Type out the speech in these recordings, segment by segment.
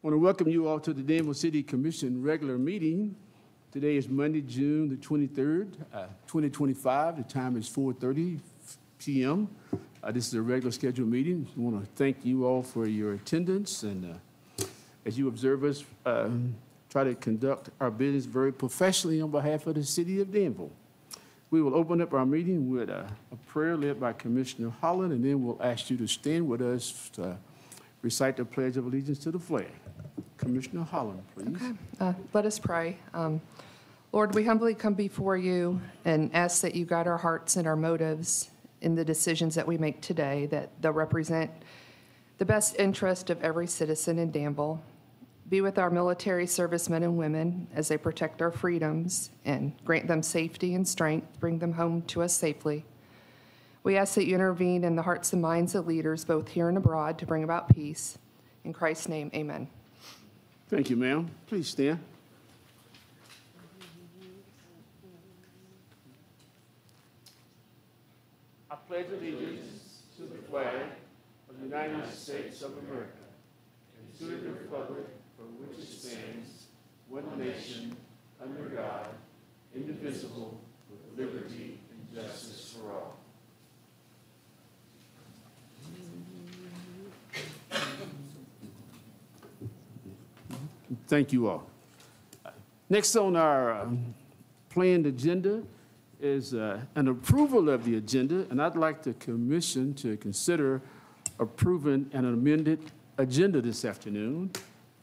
I want to welcome you all to the Danville City Commission regular meeting. Today is Monday, June the 23rd, 2025. The time is 4:30 p.m. This is a regular scheduled meeting. I want to thank you all for your attendance, and as you observe us, try to conduct our business very professionally on behalf of the city of Danville. We will open up our meeting with a prayer led by Commissioner Holland, and then we'll ask you to stand with us to recite the Pledge of Allegiance to the flag. Commissioner Holland, please. Okay. Let us pray. Lord, we humbly come before you and ask that you guide our hearts and our motives in the decisions that we make today, that they'll represent the best interest of every citizen in Danville. Be with our military servicemen and women as they protect our freedoms and grant them safety and strength, bring them home to us safely. We ask that you intervene in the hearts and minds of leaders, both here and abroad, to bring about peace. In Christ's name, amen. Thank you, ma'am. Please stand. I pledge allegiance to the flag of the United States of America and to the republic for which it stands, one nation, under God, indivisible, with liberty and justice for all. Thank you all. Next on our planned agenda is an approval of the agenda, and I'd like the commission to consider approving an amended agenda this afternoon.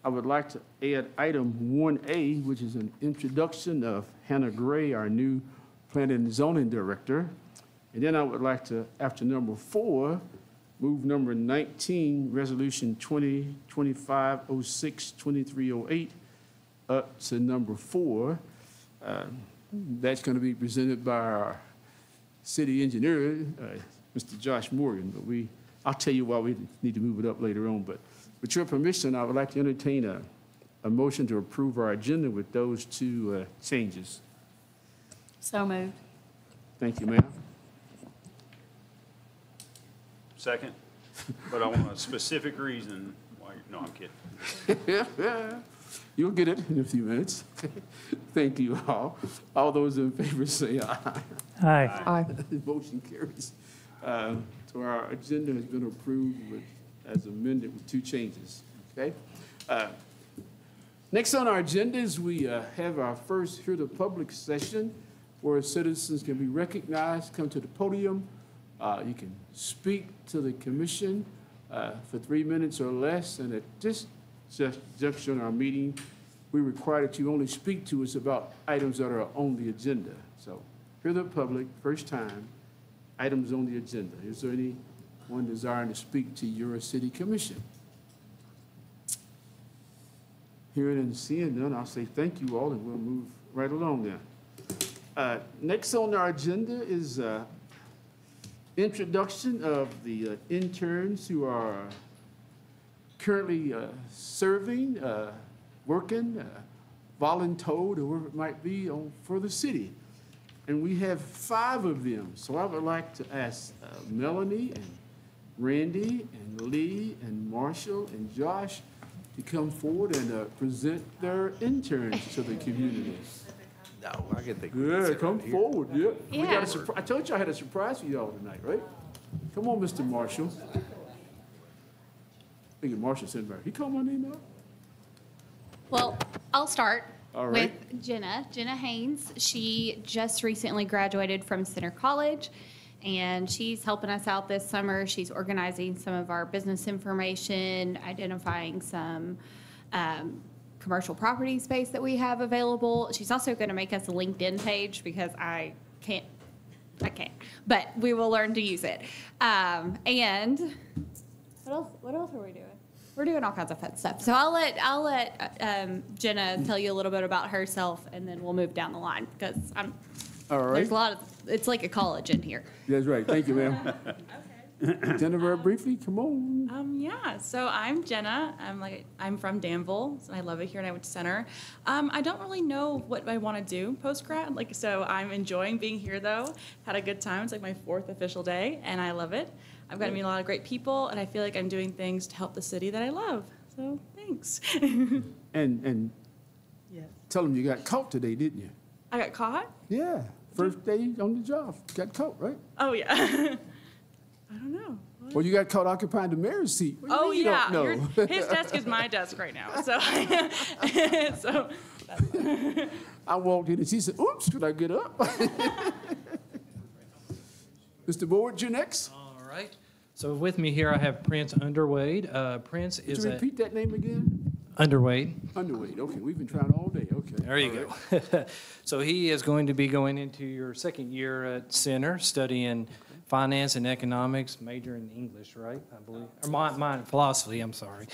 I would like to add item 1A, which is an introduction of Hannah Gray, our new planning and zoning director. And then I would like to, after number 4, move number 19, resolution 2025-06-2308, up to number 4. That's going to be presented by our city engineer, Mr. Josh Morgan. But I'll tell you why we need to move it up later on. But with your permission, I would like to entertain a motion to approve our agenda with those two changes. So moved. Thank you, ma'am. Second, but I want a specific reason why. No, I'm kidding. You'll get it in a few minutes. Thank you all. All those in favor say aye. Aye. Aye. Motion carries. So our agenda has been approved as amended with 2 changes. Okay. Next on our agenda is we have our first Hear the Public session where citizens can be recognized, come to the podium. You can speak to the commission for 3 minutes or less, and at this juncture in our meeting, we require that you only speak to us about items that are on the agenda. So, hear the public, first time, items on the agenda. Is there anyone desiring to speak to your city commission? Hearing and seeing none, I'll say thank you all, and we'll move right along then. Next on our agenda is introduction of the interns who are currently serving, working, voluntold, or whatever it might be for the city. And we have 5 of them. So I would like to ask Melanie and Randy and Lee and Marshall and Josh to come forward and present their interns to the community. No, I can think. Yeah, come forward. Yeah. We Yeah. got I told you I had a surprise for y'all tonight, right? Come on, Mr. Marshall. I think Marshall sitting back. He called my name out? Well, I'll start All right. with Jenna Haynes. She just recently graduated from Center College, and she's helping us out this summer. She's organizing some of our business information, identifying some commercial property space that we have available. She's also going to make us a LinkedIn page because I can't, but we will learn to use it. And what else are we doing? We're doing all kinds of fun stuff. So I'll let Jenna tell you a little bit about herself, and then we'll move down the line because All right. there's a lot of, it's like a college in here. That's right. Thank you, ma'am. Okay. Jennifer, briefly, come on. Yeah, so I'm Jenna. I'm from Danville, so I love it here, and I went to Center. I don't really know what I want to do post-grad, so I'm enjoying being here, though. Had a good time. It's like my 4th official day, and I love it. I've gotten to meet a lot of great people, and I feel like I'm doing things to help the city that I love. So thanks. And Yes. tell them you got caught today, didn't you? I got caught? Yeah, first day on the job, got caught, right? Oh, yeah. I don't know. Well, you got caught occupying the mayor's seat. What do you Oh, mean you yeah. don't know? His desk is my desk right now. So, so I walked in and she said, oops, could I get up? Mr. Board, you next. All right. So with me here, I have Prince Underwade. Prince Could is you a repeat that name again? Underwade. Underweight, okay, we've been trying all day, okay. There you go. So he is going to be going into your second year at Center, studying finance and economics, major in English, right? I believe, or mine philosophy. I'm sorry.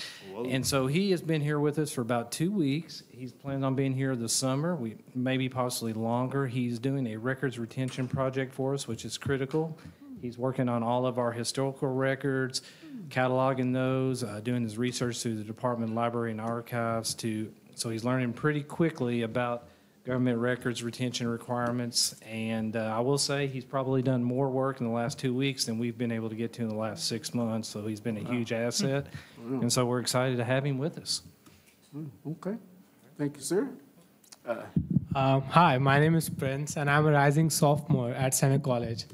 And so he has been here with us for about 2 weeks. He's planning on being here this summer. We maybe possibly longer. He's doing a records retention project for us, which is critical. He's working on all of our historical records, cataloging those, doing his research through the Department of Library and Archives so he's learning pretty quickly about government records retention requirements. And I will say he's probably done more work in the last 2 weeks than we've been able to get to in the last 6 months. So he's been a huge asset. And so we're excited to have him with us. Okay, thank you, sir. Hi, my name is Prince, and I'm a rising sophomore at Center College.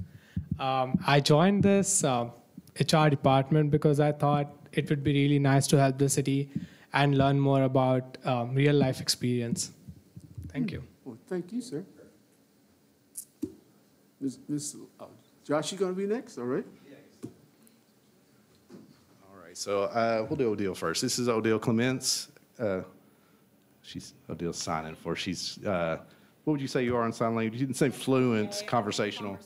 I joined this HR department because I thought it would be really nice to help the city and learn more about real-life experience. Thank you. Well, thank you, sir. Miss Josh, you gonna be next, all right? All right, so we'll do Odile first. This is Odile Clements. She's Odile's signing for. She's, what would you say you are in sign language? You didn't say fluent, conversational.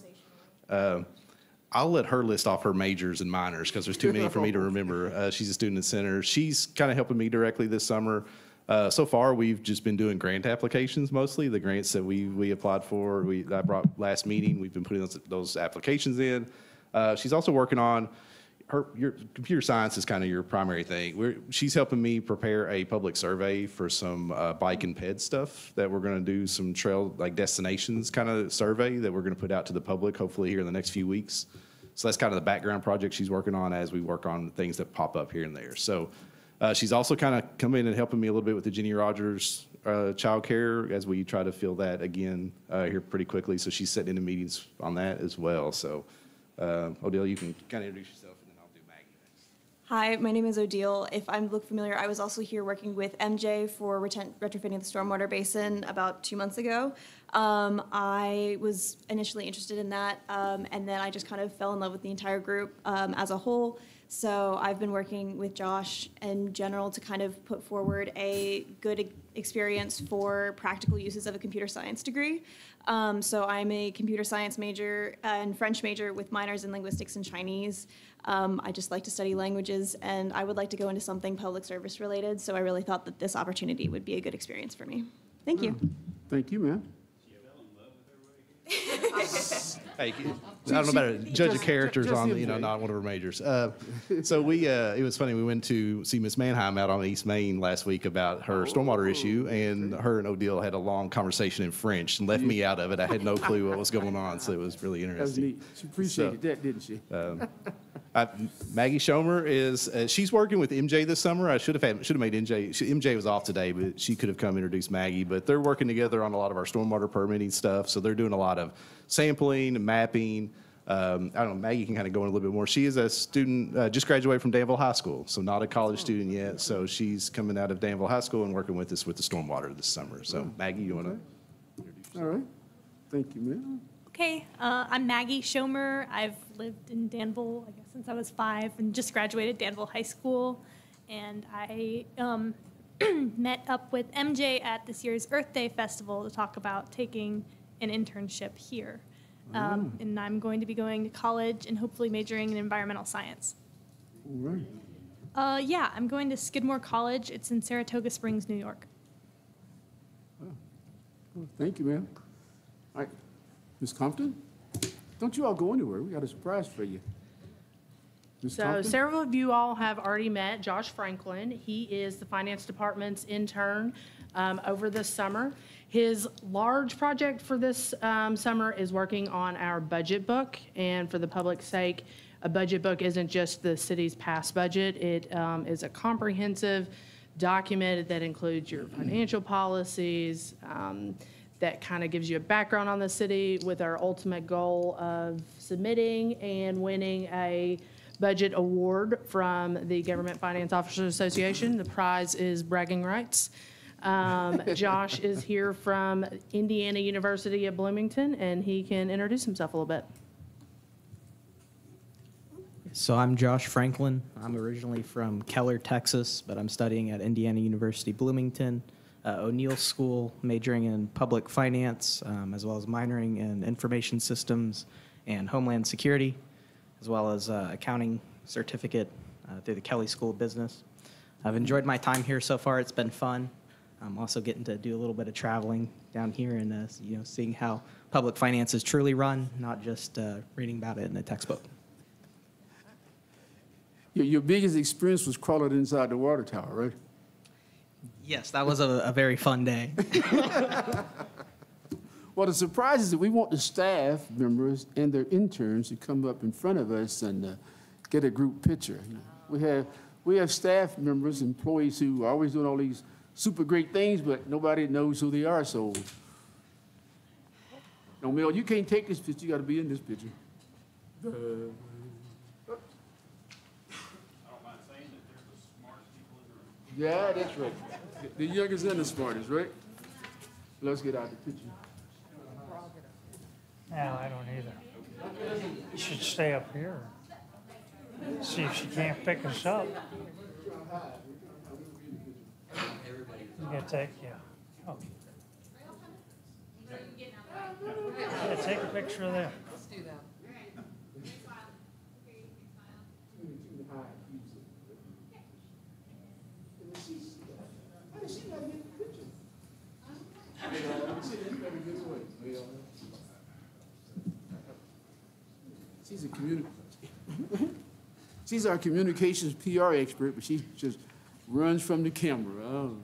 I'll let her list off her majors and minors because there's too many for me to remember. She's a student at Center. She's kind of helping me directly this summer. So far, we've just been doing grant applications mostly. The grants that we applied for, I brought last meeting. We've been putting those applications in. She's also working on your computer science is kind of your primary thing. She's helping me prepare a public survey for some bike and ped stuff that we're going to do, some trail like destinations kind of survey that we're going to put out to the public hopefully here in the next few weeks. So that's kind of the background project she's working on as we work on things that pop up here and there. So she's also kind of coming in and helping me a little bit with the Jenny Rogers childcare as we try to fill that again here pretty quickly. So she's sitting in the meetings on that as well. So Odile, you can kind of introduce yourself. Hi, my name is Odile. If I look familiar, I was also here working with MJ for retrofitting the stormwater basin about 2 months ago. I was initially interested in that, and then I just kind of fell in love with the entire group as a whole. So I've been working with Josh in general to kind of put forward a good experience for practical uses of a computer science degree. So I'm a computer science major and French major with minors in linguistics and Chinese. I just like to study languages, and I would like to go into something public service related, so I really thought that this opportunity would be a good experience for me. Thank you. Thank you, ma'am. Hey, I don't know about a judge of characters on, not one of our majors. So it was funny, we went to see Miss Manheim out on East Main last week about her stormwater issue, and her and Odile had a long conversation in French and left me out of it. I had no clue what was going on, so it was really That was interesting. neat. She appreciated that, didn't she? Maggie Schomer is, she's working with MJ this summer. I should have made MJ, MJ was off today, but she could have come introduce Maggie. But they're working together on a lot of our stormwater permitting stuff. So they're doing a lot of sampling and mapping. I don't know, Maggie can kind of go in a little bit more. She is a student, just graduated from Danville High School, so not a college student yet. So she's coming out of Danville High School and working with us with the stormwater this summer. So Maggie, you want to? All right. Thank you, ma'am. Okay, I'm Maggie Schomer. I've lived in Danville, I guess, since I was 5 and just graduated Danville High School. And I met up with MJ at this year's Earth Day Festival to talk about taking an internship here. And I'm going to be going to college and hopefully majoring in environmental science. All right. Yeah, I'm going to Skidmore College. It's in Saratoga Springs, New York. Well, thank you, ma'am. All right. Ms. Compton, don't you all go anywhere. We got a surprise for you. Ms. So Compton? several of you all have already met Josh Franklin. He is the finance department's intern over this summer. His large project for this summer is working on our budget book, and for the public's sake, a budget book isn't just the city's past budget. It is a comprehensive document that includes your financial policies, that kind of gives you a background on the city with our ultimate goal of submitting and winning a budget award from the Government Finance Officers Association. The prize is bragging rights. Josh is here from Indiana University at Bloomington, and he can introduce himself a little bit. So I'm Josh Franklin. I'm originally from Keller, Texas, but I'm studying at Indiana University Bloomington, O'Neill School, majoring in public finance, as well as minoring in information systems and homeland security, as well as accounting certificate through the Kelley School of Business. I've enjoyed my time here so far. It's been fun. I'm also getting to do a little bit of traveling down here and seeing how public finance is truly run, not just reading about it in a textbook. Your biggest experience was crawling inside the water tower, right? Yes, that was a very fun day. Well, the surprise is that we want the staff members and their interns to come up in front of us and get a group picture. We have staff members, employees who are always doing all these super great things, but nobody knows who they are. So, no, Mel, you can't take this picture. You got to be in this picture. I don't mind saying that they're the smartest people in the room. Yeah, that's right. The youngest and the smartest, right? Let's get out the picture. No, I don't either. You should stay up here. See if she can't pick us up. You gotta take, yeah. Oh. Yeah, take a picture of them. Let's do that. She's our communications PR expert, but she just runs from the camera. Oh,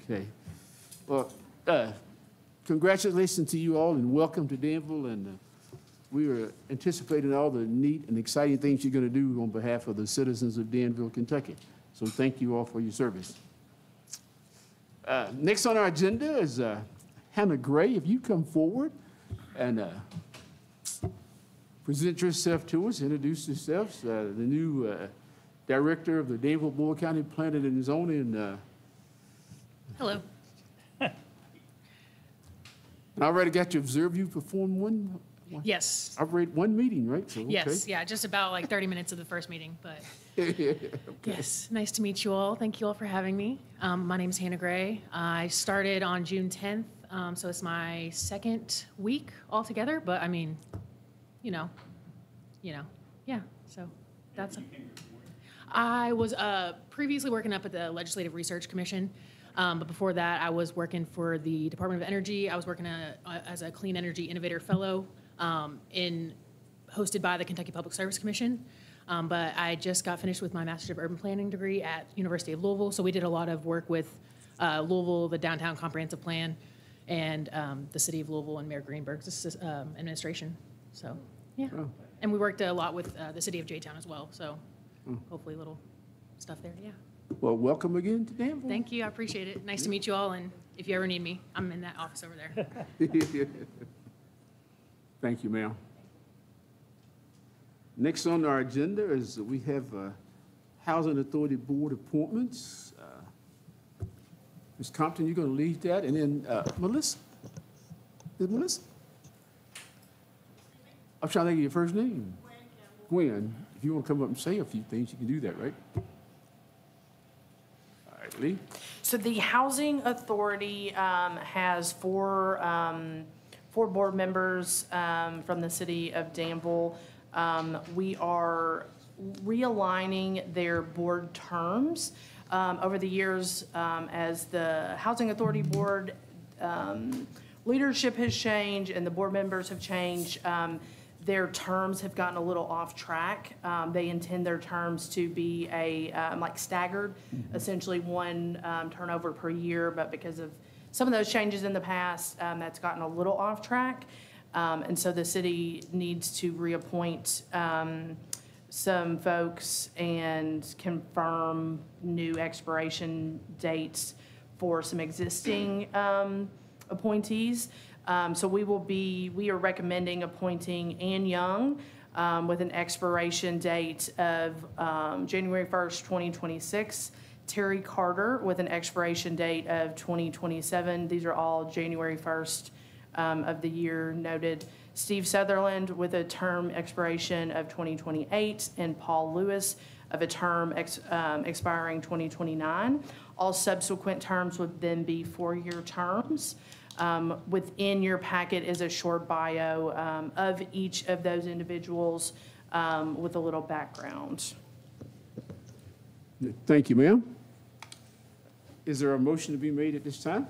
okay. Well, congratulations to you all and welcome to Danville. And we are anticipating all the neat and exciting things you're going to do on behalf of the citizens of Danville, Kentucky. So thank you all for your service. Next on our agenda is Hannah Gray. If you come forward and present yourself to us, introduce yourselves, the new director of the Danville Board County Planning and Zoning. Hello. I already got to observe you perform one. Yes. I've read one meeting, right? So, okay. Yes, yeah, just about like 30 minutes of the first meeting, but Okay. yes, nice to meet you all. Thank you all for having me. My name is Hannah Gray. I started on June 10th, so it's my second week altogether, but I mean, yeah, so that's. I was previously working up at the Legislative Research Commission, but before that, I was working for the Department of Energy. I was working as a Clean Energy Innovator Fellow hosted by the Kentucky Public Service Commission. But I just got finished with my Master's of Urban Planning degree at University of Louisville, so we did a lot of work with Louisville, the Downtown Comprehensive Plan, and the City of Louisville and Mayor Greenberg's administration. So, yeah. Oh. And we worked a lot with the City of J-Town as well, so hopefully little stuff there, yeah. Well, welcome again to Danville. Thank you, I appreciate it. Nice to meet you all, and if you ever need me, I'm in that office over there. Thank you, ma'am. Next on our agenda is we have Housing Authority Board appointments. Ms. Compton, you're going to lead that, and then Melissa. Is Melissa? I'm trying to think of your first name. Gwen. If you want to come up and say a few things, you can do that, right? All right, Lee. So the Housing Authority has four board members from the city of Danville. We are realigning their board terms. Over the years, as the Housing Authority Board leadership has changed and the board members have changed, their terms have gotten a little off track. They intend their terms to be like staggered, essentially one turnover per year, but because of some of those changes in the past, that's gotten a little off track. And so the city needs to reappoint some folks and confirm new expiration dates for some existing appointees. So we are recommending appointing Ann Young with an expiration date of January 1st, 2026. Terry Carter with an expiration date of 2027. These are all January 1st of the year noted. Steve Sutherland with a term expiration of 2028, and Paul Lewis of a term expiring 2029. All subsequent terms would then be 4-year terms. Within your packet is a short bio of each of those individuals with a little background. Thank you, ma'am. Is there a motion to be made at this time?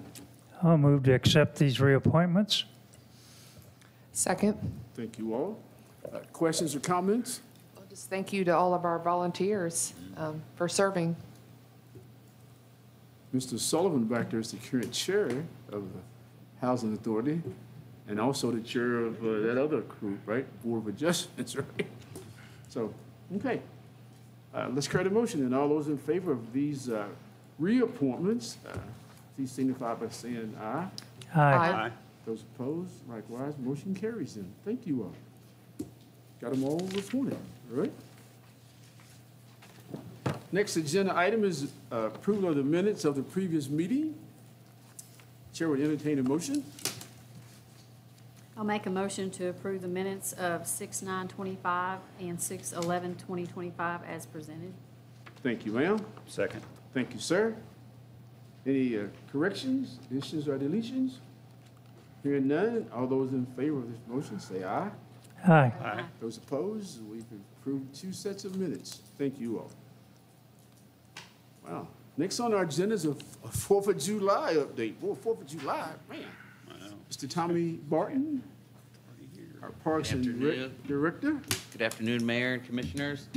I'll move to accept these reappointments. Second. Thank you all. Questions or comments? Well, just thank you to all of our volunteers for serving. Mr. Sullivan back there is the current chair of the Housing Authority and also the chair of that other group, right? Board of Adjustments, right? So, okay. Let's carry the motion. And all those in favor of these reappointments, please signify by saying aye. Aye. Those opposed, likewise, motion carries then. Thank you all. Got them all appointed, all right? Next agenda item is approval of the minutes of the previous meeting. Chair would entertain a motion. I'll make a motion to approve the minutes of 6/9/25 and 6/11/2025 as presented. Thank you, ma'am. Second. Thank you, sir. Any corrections, additions, or deletions? Hearing none, all those in favor of this motion say aye. Aye. Aye. Those opposed, we've approved 2 sets of minutes. Thank you all. Wow. Next on our agenda is a 4th of July update. Boy, 4th of July, man. Mr. Tommy Barton, our Parks and Rec Director. Good afternoon, Mayor and Commissioners.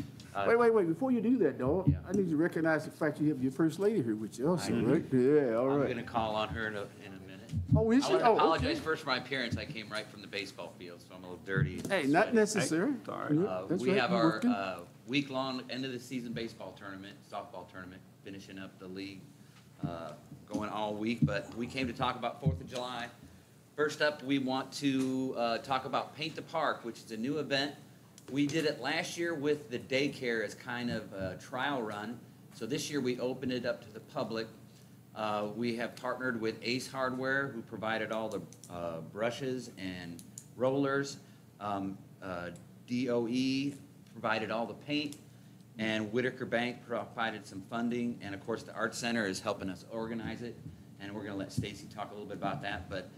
Wait. Before you do that, dog, Yeah. I need to recognize the fact you have your First Lady here with you also, I do. right? Yeah, all I'm right. going to call on her in a minute. Oh, is I she? want to Oh, apologize okay. first for my appearance. I came right from the baseball field, so I'm a little dirty. and Hey, not sweaty. necessary. Hey, all right. Yeah, that's We right, have you our working. week-long end-of-the-season baseball tournament, softball tournament, finishing up the league, going all week. But we came to talk about 4th of July. First up, we want to talk about Paint the Park, which is a new event. We did it last year with the daycare as kind of a trial run. So this year, we opened it up to the public. We have partnered with Ace Hardware, who provided all the brushes and rollers. DOE provided all the paint, and Whitaker Bank provided some funding. And of course, the Art Center is helping us organize it. And we're going to let Stacy talk a little bit about that. But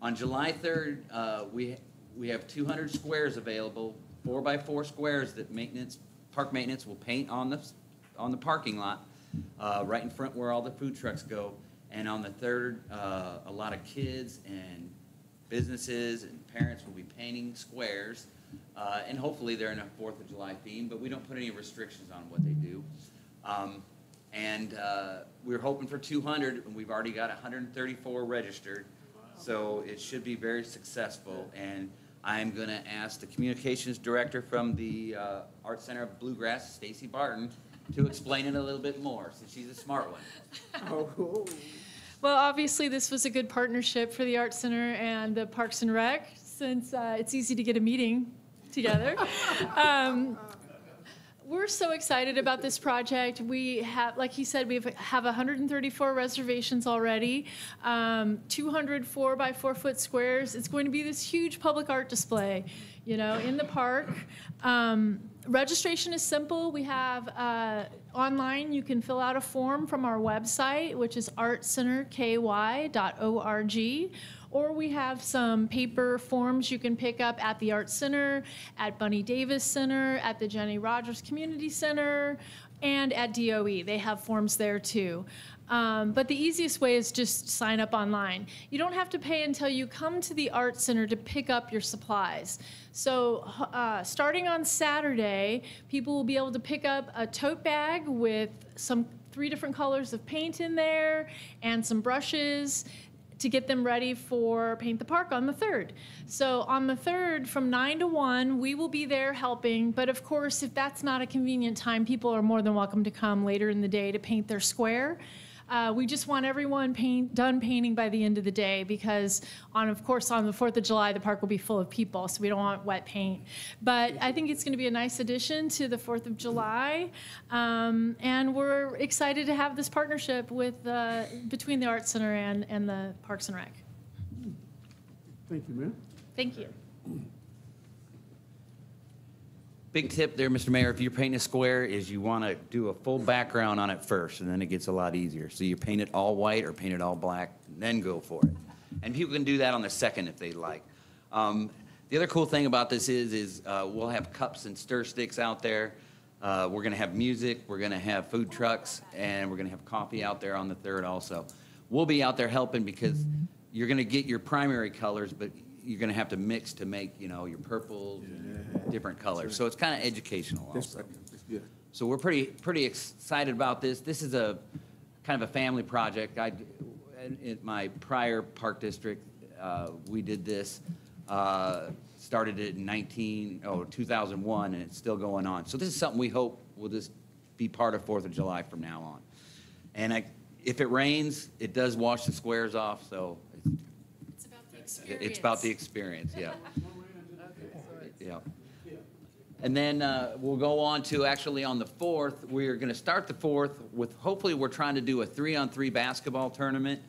on July 3rd, we have 200 squares available, 4x4 squares that park maintenance will paint on the parking lot. Right in front where all the food trucks go. And on the 3rd, a lot of kids and businesses and parents will be painting squares. And hopefully they're in a 4th of July theme, but we don't put any restrictions on what they do. We're hoping for 200, and we've already got 134 registered. So it should be very successful. And I'm going to ask the communications director from the Art Center of Bluegrass, Stacy Barton, to explain it a little bit more, since she's a smart one. Well, obviously, this was a good partnership for the Art Center and the Parks and Rec, since it's easy to get a meeting together. We're so excited about this project. We have, like he said, we have 134 reservations already, 200 4x4 foot squares. It's going to be this huge public art display, in the park. Registration is simple. We have online, you can fill out a form from our website, which is artcenterky.org. Or we have some paper forms you can pick up at the Art Center, at Bunny Davis Center, at the Jenny Rogers Community Center, and at DOE. They have forms there too. But the easiest way is just sign up online. You don't have to pay until you come to the Art Center to pick up your supplies. So starting on Saturday, people will be able to pick up a tote bag with 3 different colors of paint in there and some brushes. to get them ready for Paint the Park on the 3rd. So on the 3rd, from 9 to 1, we will be there helping. But of course, if that's not a convenient time, people are more than welcome to come later in the day to paint their square. We just want everyone done painting by the end of the day because, of course, on the 4th of July, the park will be full of people, so we don't want wet paint. But I think it's going to be a nice addition to the 4th of July, and we're excited to have this partnership with between the Arts Center and the Parks and Rec. Thank you, ma'am. Thank you. Big tip there, Mr. Mayor, if you're painting a square, is you want to do a full background on it first, and then it gets a lot easier. So you paint it all white or paint it all black, and then go for it. And people can do that on the 2nd if they like. The other cool thing about this is we'll have cups and stir sticks out there. We're going to have music, we're going to have food trucks, and we're going to have coffee out there on the 3rd also. We'll be out there helping because you're going to get your primary colors, but you're going to have to mix to make, your purples, different colors. So it's kind of educational also. So we're pretty excited about this. This is a kind of a family project. In my prior park district, we did this, started it in 2001, and it's still going on. So this is something we hope will just be part of 4th of July from now on. And if it rains, it does wash the squares off, so it's about the experience, yeah. Yeah. And then we'll go on to actually on the 4th, we're going to start the 4th with, hopefully we're trying to do a 3-on-3 basketball tournament.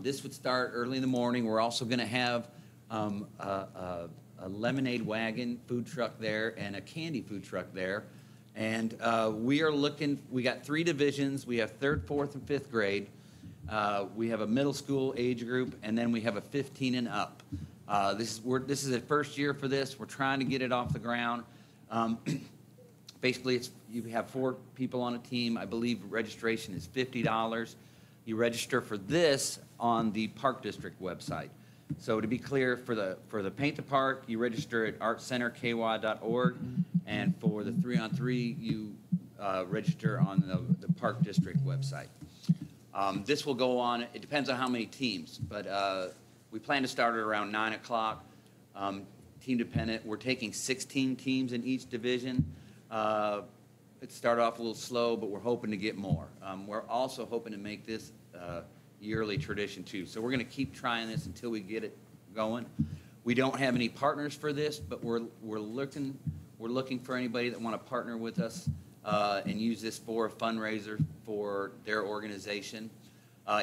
This would start early in the morning. We're also going to have a lemonade wagon food truck there and a candy food truck there. And we got 3 divisions. We have 3rd, 4th, and 5th grade. We have a middle school age group, and then we have a 15 and up. This is the first year for this. We're trying to get it off the ground. Basically, you have 4 people on a team. I believe registration is $50. You register for this on the Park District website. So to be clear, for the Paint the Park, you register at artcenterky.org, and for the 3-on-3, you register on the Park District website. This will go on, it depends on how many teams, but we plan to start at around 9 o'clock. Team dependent, we're taking 16 teams in each division. It started off a little slow, but we're hoping to get more. We're also hoping to make this yearly tradition too. So we're going to keep trying this until we get it going. We don't have any partners for this, but we're looking for anybody that want to partner with us and use this for a fundraiser for their organization.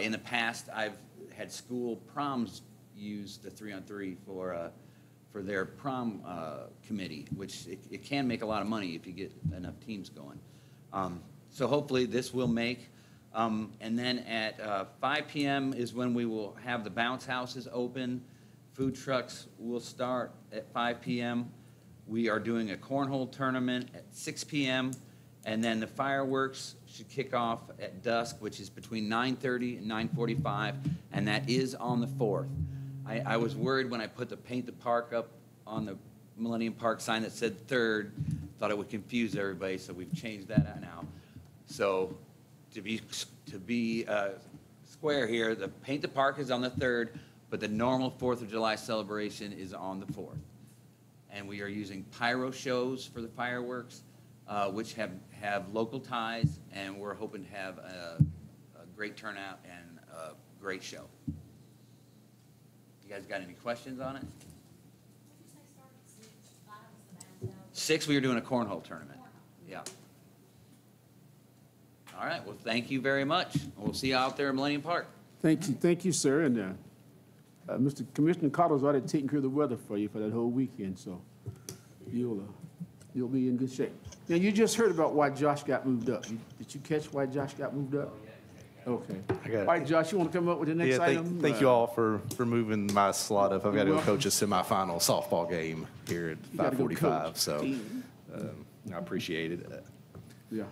In the past, I've had school proms use the 3-on-3 for their prom committee, which it can make a lot of money if you get enough teams going. So hopefully this will make. And then at 5 p.m. is when we will have the bounce houses open. Food trucks will start at 5 p.m. We are doing a cornhole tournament at 6 p.m. And then the fireworks should kick off at dusk, which is between 9:30 and 9:45, and that is on the 4th. I was worried when I put the Paint the Park up on the Millennium Park sign that said 3rd, thought it would confuse everybody, so we've changed that out now. So to be square here, the Paint the Park is on the 3rd, but the normal 4th of July celebration is on the 4th. And we are using pyro shows for the fireworks, which have local ties, and we're hoping to have a great turnout and a great show. You guys got any questions on it? 6, we were doing a cornhole tournament. Yeah. All right, well, thank you very much. We'll see you out there in Millennium Park. Thank you, sir. And Mr. Commissioner Cotto's already taking care of the weather for you for that whole weekend, so you'll be in good shape. Now, you just heard about why Josh got moved up. Did you catch why Josh got moved up? Okay. All right, Josh, you want to come up with the next item? Thank you all for moving my slot up. I've got to go coach a semifinal softball game here at 5:45, so I appreciate it. Yeah.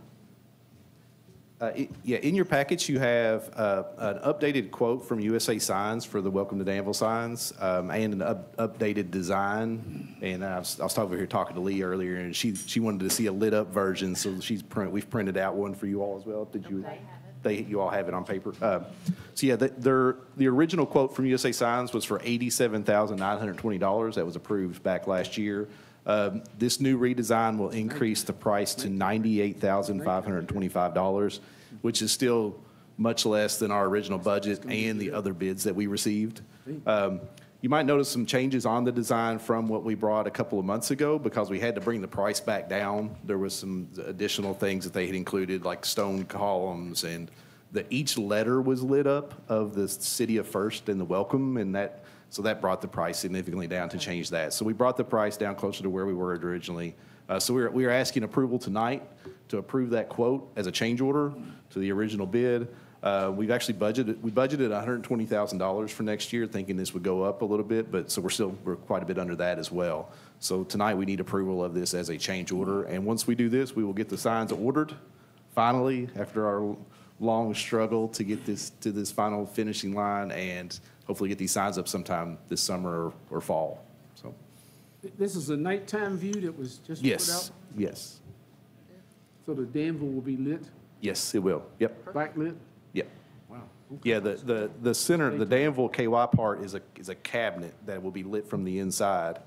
In your package, you have an updated quote from USA Signs for the Welcome to Danville signs, and an updated design. And I was over here talking to Lee earlier, and she wanted to see a lit up version, so we've printed out one for you all as well. Did you? you all have it on paper. So yeah, the original quote from USA Signs was for $87,920. That was approved back last year. This new redesign will increase the price to $98,525, which is still much less than our original budget and the other bids that we received. You might notice some changes on the design from what we brought a couple of months ago because we had to bring the price back down. There was some additional things that they had included, like stone columns, and each letter was lit up of the city of First and the welcome, and so that brought the price significantly down to change that. So we brought the price down closer to where we were originally. So we are asking approval tonight to approve that quote as a change order to the original bid. We've actually budgeted $120,000 for next year, thinking this would go up a little bit, but so we're quite a bit under that as well. So tonight we need approval of this as a change order, and once we do this, we will get the signs ordered finally after our long struggle to get this to this final finishing line, and hopefully get these signs up sometime this summer or fall. So This is a nighttime view that was just put out? Yes. So the Danville will be lit, Yes, it will. Yep. backlit? Yep. Wow. Yeah, the center, the Danville KY part is a cabinet that will be lit from the inside,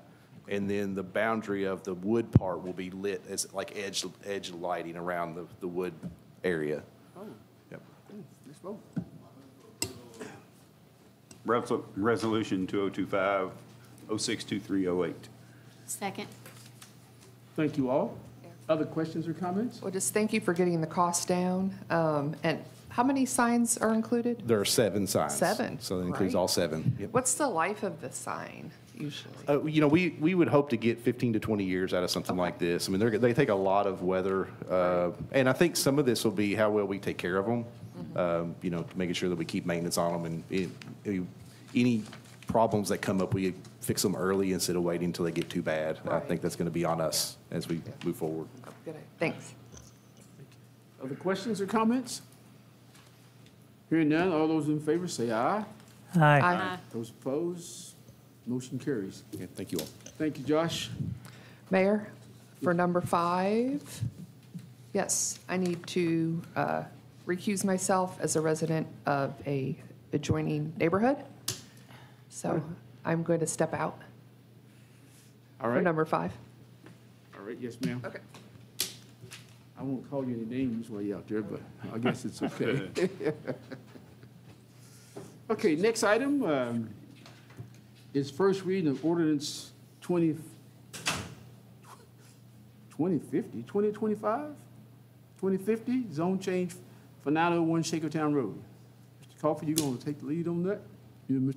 and then the boundary of the wood part will be lit as like edge lighting around the wood area. Oh. Yep. Let's vote. Resolution 2025-062308. Second. Thank you all. Other questions or comments? Well, just thank you for getting the cost down. And how many signs are included? There are 7 signs. 7, So that includes right. all 7. Yep. What's the life of the sign usually? We would hope to get 15 to 20 years out of something like this. I mean, they take a lot of weather, and I think some of this will be how well we take care of them. Making sure that we keep maintenance on them, and any problems that come up, we fix them early instead of waiting until they get too bad. I think that's going to be on us as we move forward. Good. Thanks. Other questions or comments? Hearing none, all those in favor say aye. Aye. Aye. Those opposed, motion carries. Yeah, thank you all. Thank you, Josh. Mayor, for number 5, yes, I need to recuse myself as a resident of a adjoining neighborhood. So I'm going to step out All for right. number 5. All right, yes, ma'am. Okay. I won't call you any names while you're out there, but I guess it's okay. Okay, next item is first reading of ordinance 2050, zone change for 901 Shakertown Road. Mr. Coffey, you gonna take the lead on that? You, Mr.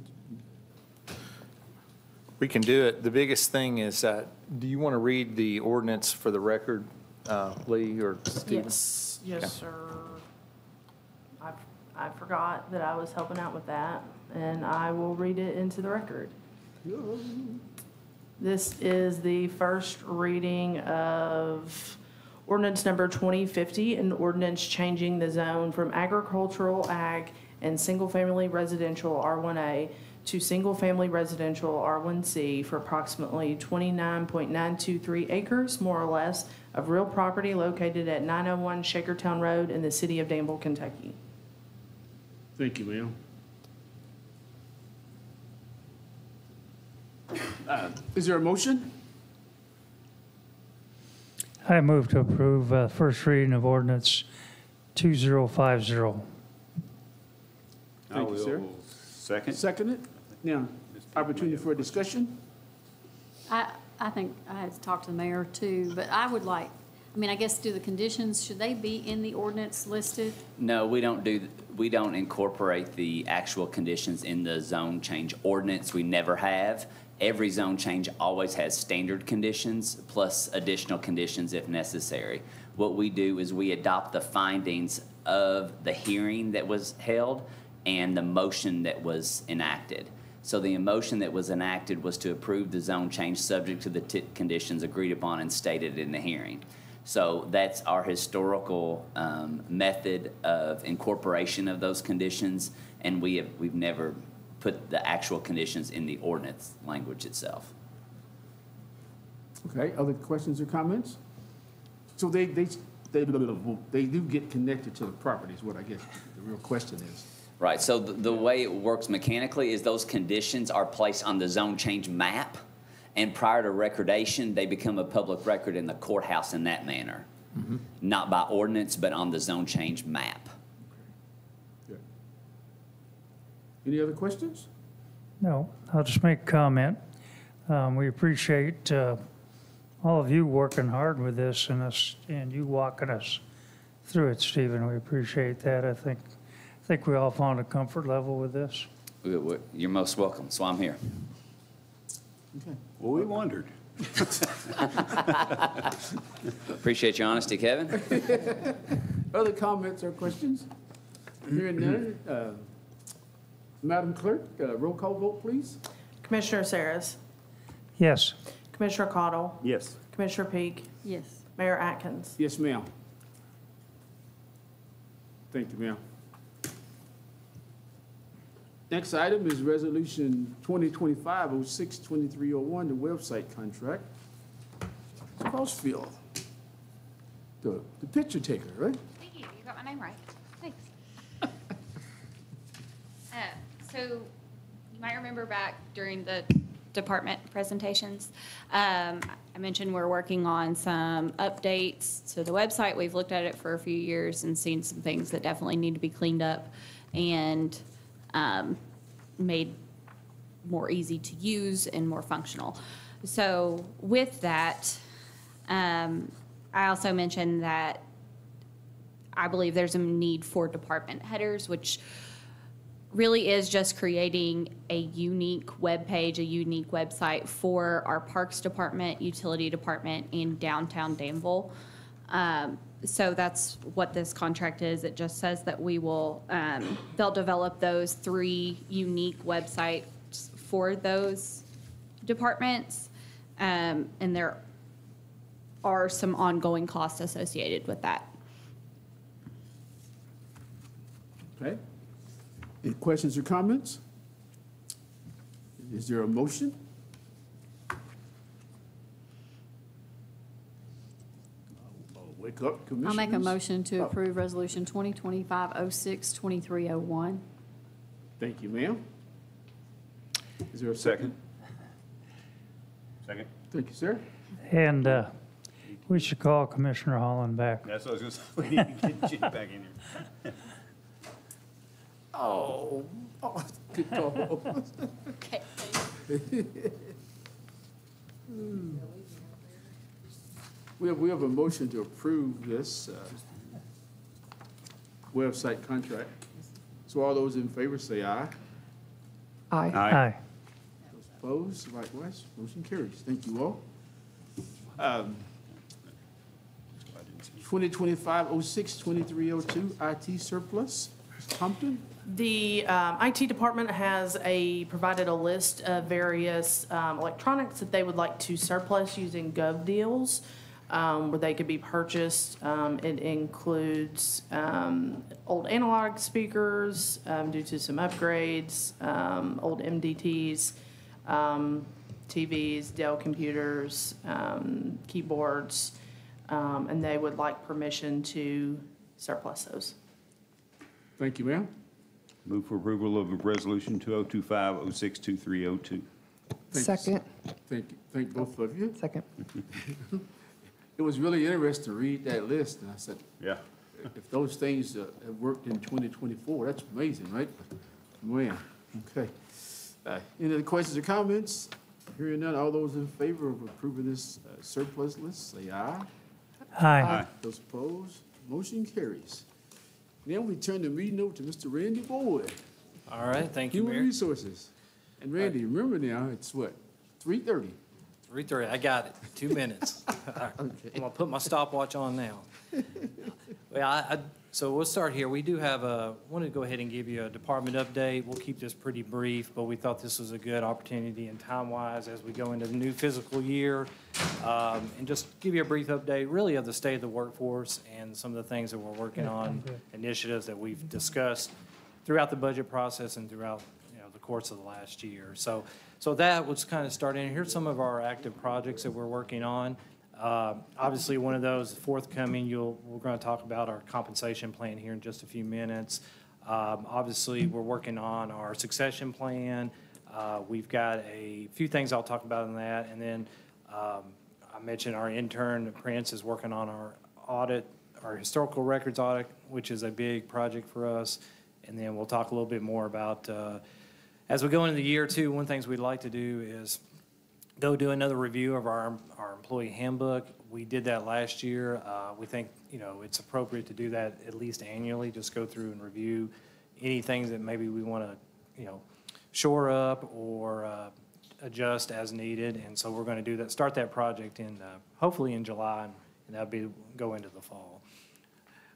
We can do it. The biggest thing is, do you want to read the ordinance for the record, Lee or Stephen? Yes, Okay. sir. I forgot that I was helping out with that, and I will read it into the record. This is the first reading of ordinance number 2050, an ordinance changing the zone from agricultural ag and single-family residential R1A to single-family residential R1C for approximately 29.923 acres, more or less, of real property located at 901 Shakertown Road in the city of Danville, Kentucky. Thank you, ma'am. Is there a motion? I move to approve first reading of ordinance 2050. Thank you, sir. Second. Second it. Now, opportunity for a discussion? I think I had to talk to the mayor too, but I would like, I guess do the conditions, should they be in the ordinance listed? No, we don't incorporate the actual conditions in the zone change ordinance. We never have. Every zone change always has standard conditions plus additional conditions if necessary. What we do is we adopt the findings of the hearing that was held and the motion that was enacted. So the motion that was enacted was to approve the zone change subject to the conditions agreed upon and stated in the hearing. So that's our historical method of incorporation of those conditions, and we've never put the actual conditions in the ordinance language itself. Okay, other questions or comments? So they do get connected to the property is what I guess the real question is. Right, so the way it works mechanically is those conditions are placed on the zone change map, and prior to recordation, they become a public record in the courthouse in that manner. Not by ordinance, but on the zone change map. Good. Any other questions? No, I'll just make a comment. We appreciate all of you working hard with this and you walking us through it, Stephen. We appreciate that. I think we all found a comfort level with this. You're most welcome, so I'm here. Okay. Well, we wondered. Appreciate your honesty, Kevin. Other comments or questions? Hearing none, Madam Clerk, roll call vote, please. Commissioner Saris, Yes. Commissioner Cottle, Yes. Commissioner Peak, Yes. Mayor Atkins. Yes, ma'am. Thank you, ma'am. Next item is Resolution 2025-06-2301, the website contract. Crossfield, the picture taker, right? Thank you. You got my name right. Thanks. So you might remember back during the department presentations, I mentioned we're working on some updates to the website. We've looked at it for a few years and seen some things that definitely need to be cleaned up and made more easy to use and more functional. So with that, I also mentioned that I believe there's a need for department headers, which really is just creating a unique web page, a unique website for our Parks Department, Utility Department, and downtown Danville. So that's what this contract is. It just says that we will, they'll develop those 3 unique websites for those departments. And there are some ongoing costs associated with that. Okay. Any questions or comments? Is there a motion? Wake up, Commissioners. I'll make a motion to approve Resolution 2025-06-2301. Thank you, ma'am. Is there a second? Second. Thank you, sir. And we should call Commissioner Holland back. That's what I was going to say. We need to get Ginny back in here. Oh, good call. Okay. We have a motion to approve this website contract. So all those in favor say aye. Aye. Aye. Those opposed, likewise, motion carries. Thank you all. 2025-06-2302 IT surplus. Ms. Compton? The IT department has provided a list of various electronics that they would like to surplus using Gov deals, where they could be purchased. It includes old analog speakers due to some upgrades, old MDTs, TVs, Dell computers, keyboards, and they would like permission to surplus those. Thank you, ma'am. Move for approval of Resolution 2025-06-2302. Second. Thank you. Thank both of you. Second. It was really interesting to read that list, and I said, Yeah. if those things have worked in 2024, that's amazing, right? Man, okay. Any other questions or comments? Hearing none, all those in favor of approving this surplus list, say aye. Aye. Those opposed, motion carries. Then we turn the meeting over to Mr. Randy Boyd. All right, thank you, Human Mayor. Resources. And Randy, remember now, it's what, 3:30? 3:30, I got it, 2 minutes. I'm gonna put my stopwatch on now. Well, so we'll start here. We do have want to go ahead and give you a department update. We'll keep this pretty brief, but we thought this was a good opportunity and time-wise as we go into the new fiscal year. And just give you a brief update, really, of the state of the workforce and some of the things that we're working on, initiatives that we've discussed throughout the budget process and throughout, the course of the last year. So that was kind of starting. Here's some of our active projects that we're working on. Obviously, one of those forthcoming, we're going to talk about our compensation plan here in just a few minutes. Obviously, we're working on our succession plan. We've got a few things I'll talk about in that. And then I mentioned our intern, Prince, is working on our audit, our historical records audit, which is a big project for us. And then we'll talk a little bit more about, as we go into the year too, one of the things we'd like to do is go do another review of our employee handbook. We did that last year. We think, it's appropriate to do that at least annually, just go through and review any things that maybe we want to, shore up or adjust as needed. And so we're going to do that, start that project hopefully in July, and that'll go into the fall.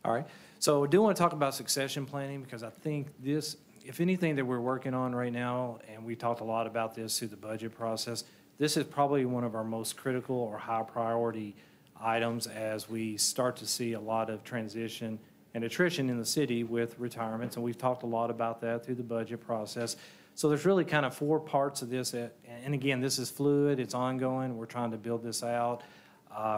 All right. So I do want to talk about succession planning because I think this, if anything that we're working on right now, and we talked a lot about this through the budget process, this is probably one of our most critical or high priority items as we start to see a lot of transition and attrition in the city with retirements. And we've talked a lot about that through the budget process. So there's really kind of 4 parts of this. And again, this is fluid. It's ongoing. We're trying to build this out.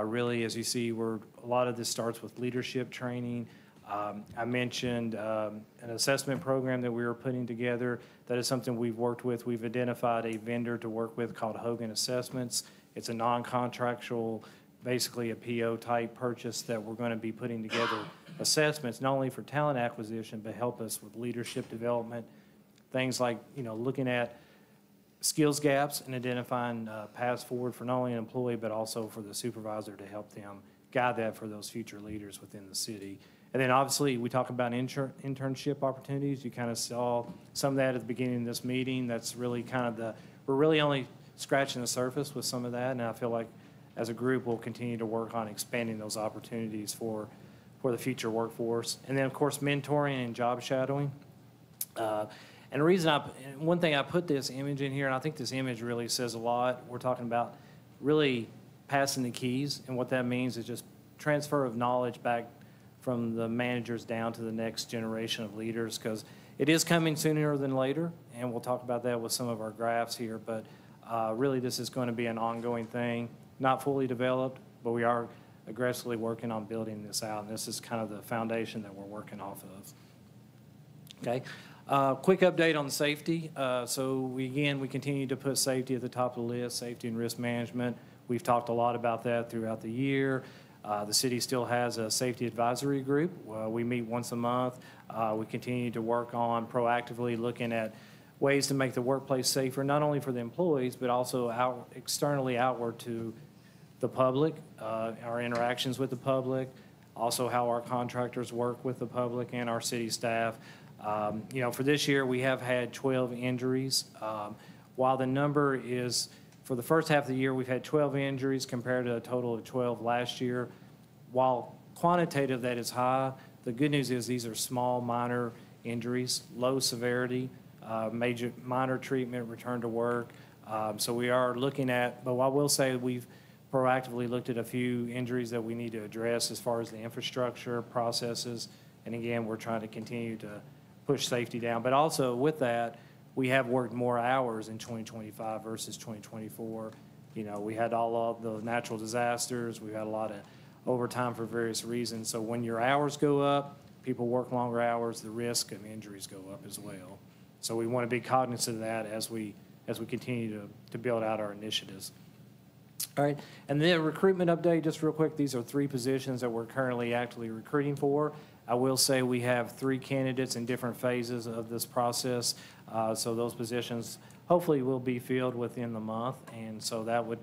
Really, as you see, a lot of this starts with leadership training. I mentioned an assessment program that we were putting together. That is something we've worked with. We've identified a vendor to work with called Hogan Assessments. It's a non-contractual, basically a PO type purchase that we're going to be putting together assessments, not only for talent acquisition, but help us with leadership development. Things like, looking at skills gaps and identifying paths forward for not only an employee, but also for the supervisor to help them guide that for those future leaders within the city. And then obviously we talk about internship opportunities. You kind of saw some of that at the beginning of this meeting. That's really kind of we're really only scratching the surface with some of that. And I feel like as a group, we'll continue to work on expanding those opportunities for the future workforce. And then of course, mentoring and job shadowing. And the reason one thing I put this image in here, and I think this image really says a lot. We're talking about really passing the keys, and what that means is just transfer of knowledge back from the managers down to the next generation of leaders, because it is coming sooner than later, and we'll talk about that with some of our graphs here. But really, this is going to be an ongoing thing, not fully developed, but we are aggressively working on building this out, and this is kind of the foundation that we're working off of. Okay. Quick update on safety. So we continue to put safety at the top of the list, safety and risk management. We've talked a lot about that throughout the year. The city still has a safety advisory group. We meet once a month. We continue to work on proactively looking at ways to make the workplace safer, not only for the employees, but also externally outward to the public, our interactions with the public, also how our contractors work with the public and our city staff. For this year, we have had 12 injuries. While the number is, for the first half of the year, we've had 12 injuries compared to a total of 12 last year. While quantitative that is high, the good news is these are small, minor injuries, low severity, minor treatment, return to work. So we are looking at, but I will say we've proactively looked at a few injuries that we need to address as far as the infrastructure, processes, and again, we're trying to continue to push safety down. But also with that, we have worked more hours in 2025 versus 2024. We had all of the natural disasters. We had a lot of overtime for various reasons. So when your hours go up, people work longer hours, the risk of injuries go up as well. So we want to be cognizant of that as we continue to build out our initiatives. All right, and then recruitment update, just real quick. These are 3 positions that we're currently actively recruiting for. I will say we have 3 candidates in different phases of this process. So those positions hopefully will be filled within the month. And so that would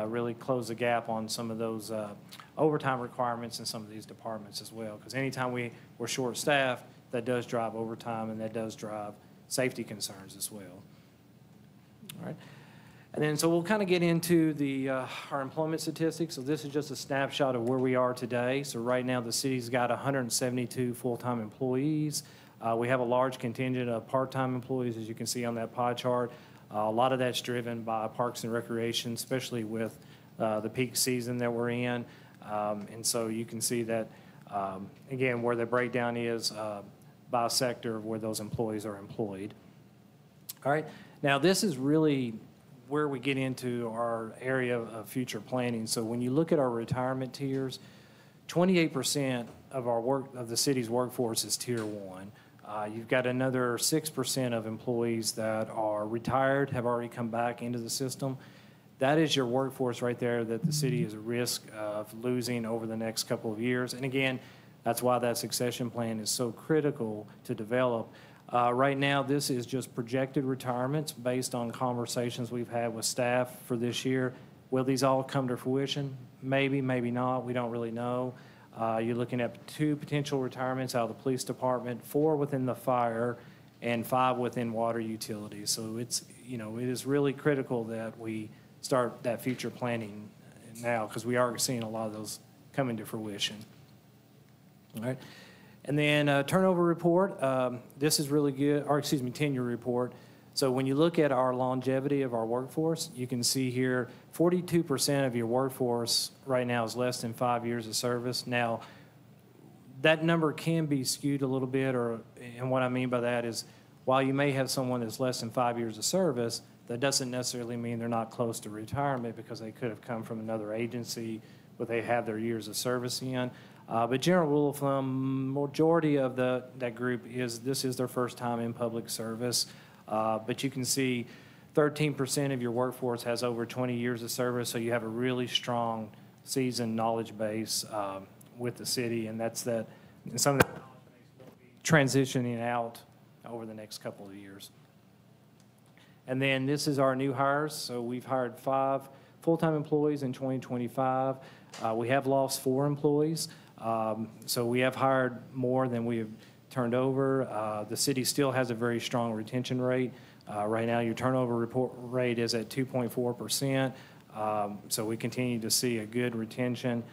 really close the gap on some of those overtime requirements in some of these departments as well. Because anytime we're short-staffed, that does drive overtime and that does drive safety concerns as well. All right. And then so we'll kind of get into our employment statistics. So this is just a snapshot of where we are today. So right now the city's got 172 full-time employees. We have a large contingent of part-time employees, as you can see on that pie chart. A lot of that's driven by Parks and Recreation, especially with the peak season that we're in. And so you can see that, again, where the breakdown is by sector of where those employees are employed. All right. Now this is really where we get into our area of future planning. So when you look at our retirement tiers, 28% of the city's workforce is Tier 1. You've got another 6% of employees that are retired, have already come back into the system. That is your workforce right there that the city is at risk of losing over the next couple of years. And again, that's why that succession plan is so critical to develop. Right now, this is just projected retirements based on conversations we've had with staff for this year. Will these all come to fruition? Maybe, maybe not. We don't really know. You're looking at 2 potential retirements out of the police department, 4 within the fire, and 5 within water utilities. So it's, it is really critical that we start that future planning now, because we are seeing a lot of those coming to fruition. All right. And then turnover report, this is really good, or excuse me, tenure report. So when you look at our longevity of our workforce, you can see here 42% of your workforce right now is less than 5 years of service. Now, that number can be skewed a little bit, and what I mean by that is while you may have someone that's less than 5 years of service, that doesn't necessarily mean they're not close to retirement, because they could have come from another agency where they have their years of service in. But general rule of thumb, majority of that group this is their first time in public service. But you can see 13% of your workforce has over 20 years of service, so you have a really strong seasoned knowledge base with the city, and that's that. And some of that knowledge base will be transitioning out over the next couple of years. And then this is our new hires. So we've hired 5 full-time employees in 2025. We have lost 4 employees. So we have hired more than we have turned over. The city still has a very strong retention rate. Right now, your turnover report rate is at 2.4%. So we continue to see a good retention.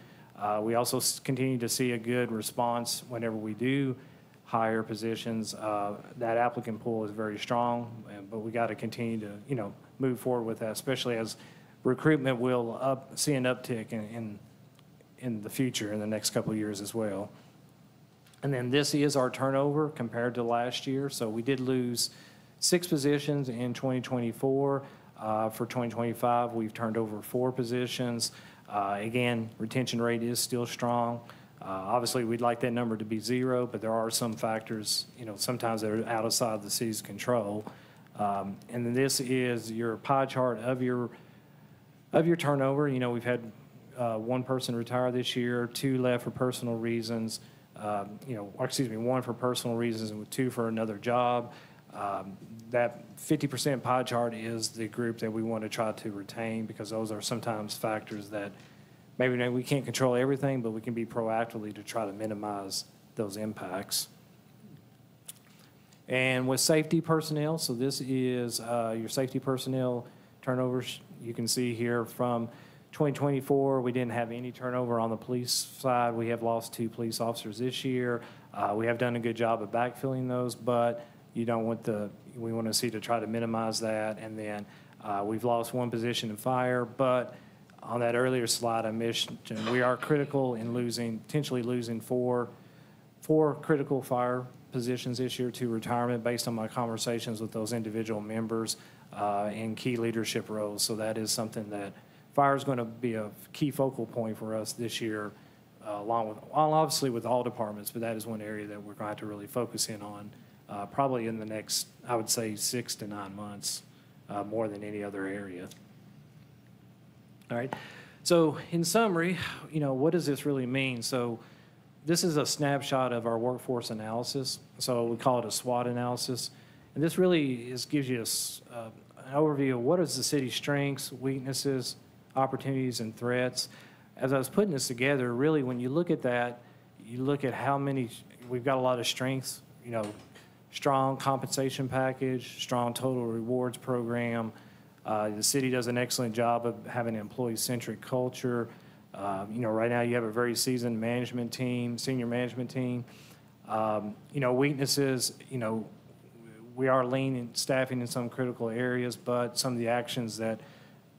We also continue to see a good response whenever we do hire positions. That applicant pool is very strong, but we got to continue to, move forward with that, especially as recruitment will see an uptick in the future in the next couple of years as well. And then this is our turnover compared to last year. So we did lose 6 positions in 2024. For 2025, we've turned over 4 positions. Again, retention rate is still strong. Obviously, we'd like that number to be 0, but there are some factors, sometimes that are outside the city's control. And then this is your pie chart of your turnover. We've had 1 person retire this year, 2 left for personal reasons. 1 for personal reasons and 2 for another job. That 50% pie chart is the group that we want to try to retain, because those are sometimes factors that maybe we can't control everything, but we can be proactively to try to minimize those impacts. And with safety personnel, so this is your safety personnel turnovers. You can see here from 2024, we didn't have any turnover on the police side. We have lost 2 police officers this year. We have done a good job of backfilling those, but we want to see to try to minimize that. And then we've lost 1 position in fire, but on that earlier slide I mentioned, we are critical in potentially losing 4 critical fire positions this year to retirement based on my conversations with those individual members in key leadership roles. So that is something that fire is going to be a key focal point for us this year, obviously with all departments, but that is one area that we're going to have to really focus in on probably in the next, I would say, 6 to 9 months, more than any other area. All right. So in summary, what does this really mean? So this is a snapshot of our workforce analysis. So we call it a SWOT analysis. And this really gives you an overview of what is the city's strengths, weaknesses, opportunities, and threats. As I was putting this together, really when you look at that, you look at how many, we've got a lot of strengths, strong compensation package, strong total rewards program. The city does an excellent job of having an employee-centric culture. Right now you have a very seasoned management team, senior management team. Weaknesses, we are lean in staffing in some critical areas, but some of the actions that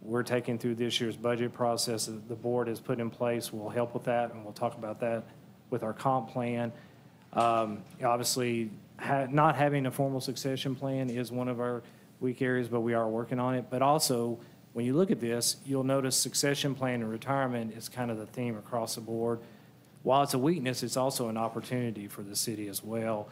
we're taking through this year's budget process that the board has put in place will help with that, and we'll talk about that with our comp plan. Obviously, not having a formal succession plan is one of our weak areas, but we are working on it. But also, when you look at this, you'll notice succession plan and retirement is kind of the theme across the board. While it's a weakness, it's also an opportunity for the city as well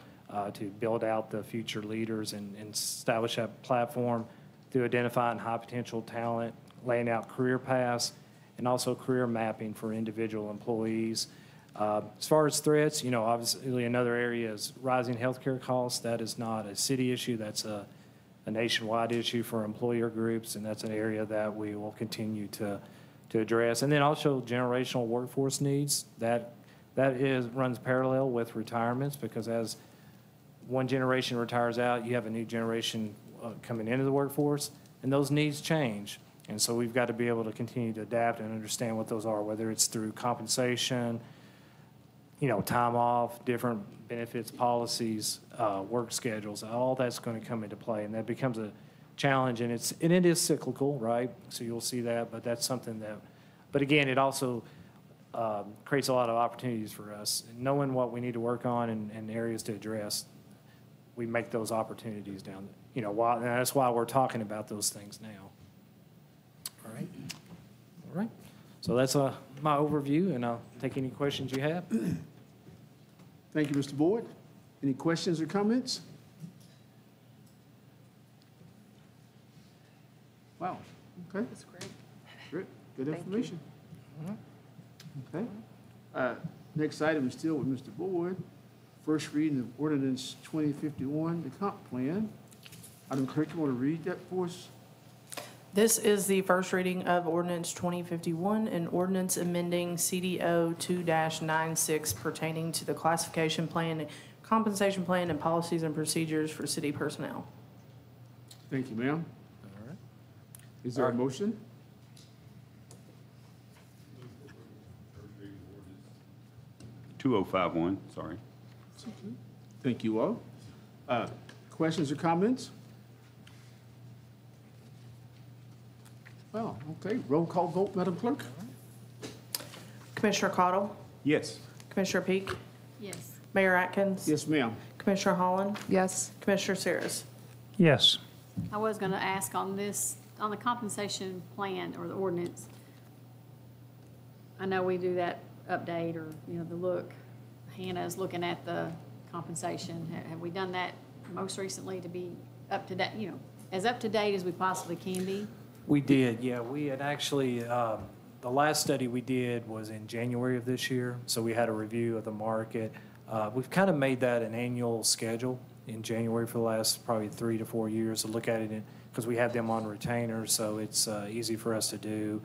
to build out the future leaders and establish that platform through identifying high potential talent, laying out career paths, and also career mapping for individual employees. As far as threats, obviously another area is rising healthcare costs. That is not a city issue. That's a nationwide issue for employer groups, and that's an area that we will continue to address. And then also generational workforce needs. That runs parallel with retirements, because as one generation retires out, you have a new generation coming into the workforce, and those needs change. And so we've got to be able to continue to adapt and understand what those are, whether it's through compensation, time off, different benefits policies, work schedules. All that's going to come into play, and that becomes a challenge. And it is cyclical, right? So you'll see that, but that's something that. But again, it also creates a lot of opportunities for us. And knowing what we need to work on and areas to address, we make those opportunities down. And that's why we're talking about those things now. All right. So that's my overview, and I'll take any questions you have. Thank you, Mr. Boyd. Any questions or comments? Wow, okay. That's great. Great, good Thank you. information. Okay. Next item is still with Mr. Boyd. First reading of ordinance 2051, the comp plan. Madam Clerk, you want to read that for us? This is the first reading of ordinance 2051, an ordinance amending CDO 2-96 pertaining to the classification plan, compensation plan, and policies and procedures for city personnel. Thank you, ma'am. All right. Is there a motion? (2051), sorry. Thank you all. Questions or comments? Well, okay, roll call vote, Madam Clerk. Commissioner Cottle? Yes. Commissioner Peak? Yes. Mayor Atkins? Yes, ma'am. Commissioner Holland? Yes. Commissioner Saris? Yes. I was going to ask on this, on the compensation plan or the ordinance. I know we do that update or, the look. Hannah's looking at the compensation. Have we done that most recently to be up to date, as up to date as we possibly can be? We did, yeah. We had actually, the last study we did was in January of this year, so we had a review of the market. We've kind of made that an annual schedule in January for the last probably 3 to 4 years to look at it, because we have them on retainer, so it's easy for us to do.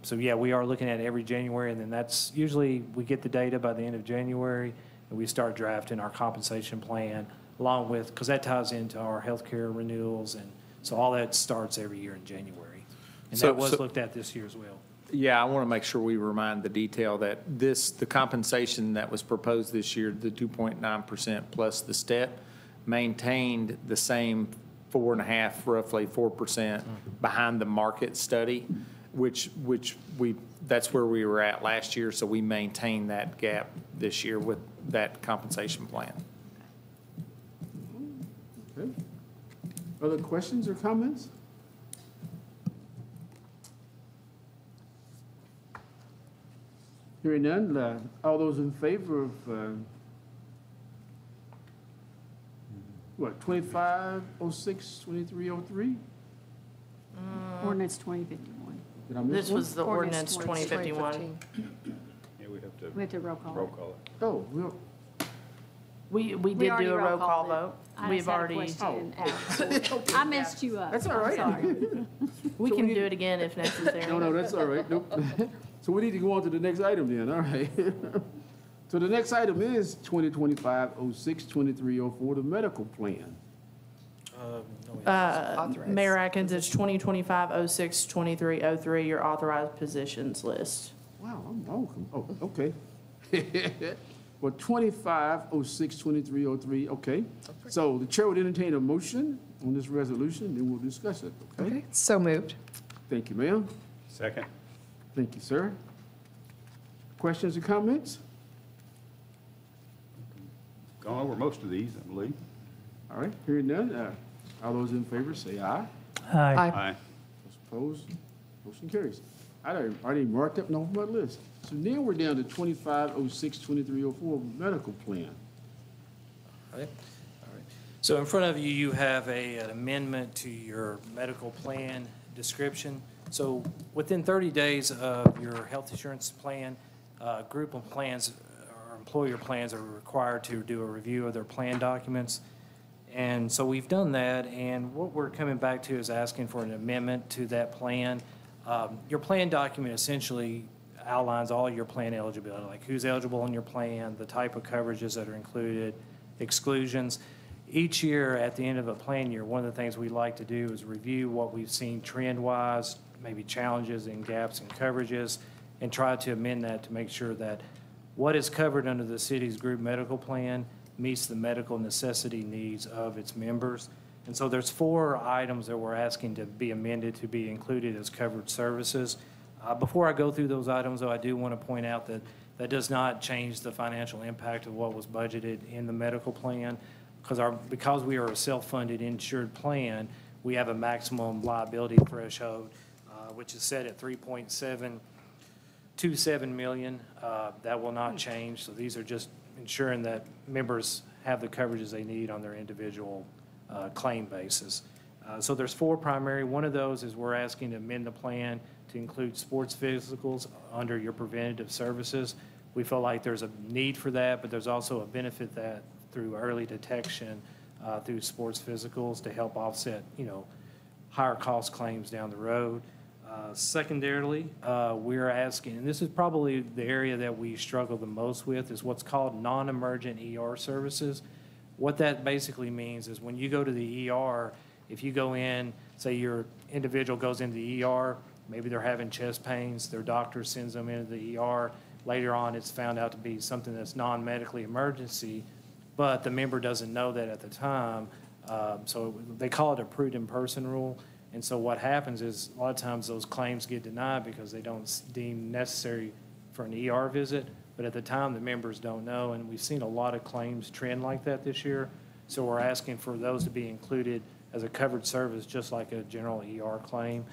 So yeah, we are looking at it every January, and then that's usually, we get the data by the end of January, and we start drafting our compensation plan along with, because that ties into our healthcare renewals, and so all that starts every year in January. And that was looked at this year as well. Yeah, I want to make sure we remind the detail that the compensation that was proposed this year, the 2.9% plus the step, maintained the same 4.5%, roughly 4% behind the market study, which that's where we were at last year, so we maintained that gap this year with that compensation plan. Okay. Other questions or comments? Hearing none, all those in favor of, 2506, 2303? Ordinance 2051. Did I miss This one? was the ordinance 2051. Yeah, we have to. We have to roll call. Roll call it. Oh, well, We We did already do a roll call it. vote. I We've just had a already, question out. I messed you up. That's all right. I'm sorry. we So can we- do it again if necessary. no, that's all right. Nope. So we need to go on to the next item then, all right. So the next item is 2025-06, 2304, the medical plan. Mayor Atkins, it's 2025-06, 2303, your authorized positions list. Wow, I'm welcome. Oh, okay. Well, 25-06, 2303, okay. So the chair would entertain a motion on this resolution, then we'll discuss it, okay? Okay, so moved. Thank you, ma'am. Second. Thank you, sir. Questions or comments? Gone over most of these, I believe. All right, hearing none. All those in favor, say aye. Aye. Aye. Those opposed, motion carries. I already marked up on my list. So now we're down to 2506-2304 medical plan. All right. So in front of you, you have an amendment to your medical plan description. So within 30 days of your health insurance plan, group of plans or employer plans are required to do a review of their plan documents. And so we've done that, and what we're coming back to is asking for an amendment to that plan. Your plan document essentially outlines all your plan eligibility, like who's eligible in your plan, the type of coverages that are included, exclusions. Each year at the end of a plan year, one of the things we like to do is review what we've seen trend-wise, maybe challenges and gaps in coverages, and try to amend that to make sure that what is covered under the city's group medical plan meets the medical necessity needs of its members. And so there's 4 items that we're asking to be amended to be included as covered services. Before I go through those items, though, I do want to point out that that does not change the financial impact of what was budgeted in the medical plan, because we are a self-funded insured plan, we have a maximum liability threshold, which is set at $3.727 million. That will not change. So these are just ensuring that members have the coverages they need on their individual claim basis. So there's 4 primary. One of those is we're asking to amend the plan to include sports physicals under your preventative services. We feel like there's a need for that, but there's also a benefit that through early detection through sports physicals to help offset, higher cost claims down the road. Secondarily, we're asking, and this is probably the area that we struggle the most with, is what's called non-emergent ER services. What that basically means is when you go to the ER, if you go in, say your individual goes into the ER, maybe they're having chest pains, their doctor sends them into the ER. Later on, it's found out to be something that's non-medically emergency, but the member doesn't know that at the time. So they call it a prudent person rule. And so what happens is a lot of times those claims get denied because they don't deem necessary for an ER visit. But at the time, the members don't know. And we've seen a lot of claims trend like that this year. So we're asking for those to be included as a covered service, just like a general ER claim.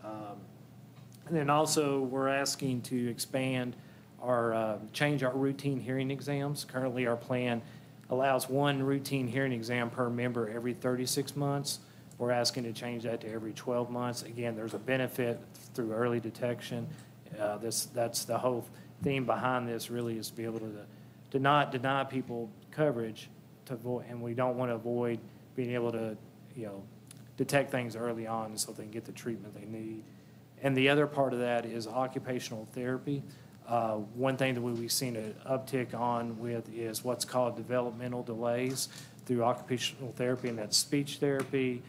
And then also we're asking to expand change our routine hearing exams. Currently, our plan allows 1 routine hearing exam per member every 36 months. We're asking to change that to every 12 months. Again, there's a benefit through early detection. That's the whole theme behind this, really, is to be able to not deny people coverage, and we don't want to avoid being able to, detect things early on so they can get the treatment they need. And the other part of that is occupational therapy. One thing that we've seen an uptick on with is what's called developmental delays through occupational therapy, and that's speech therapy,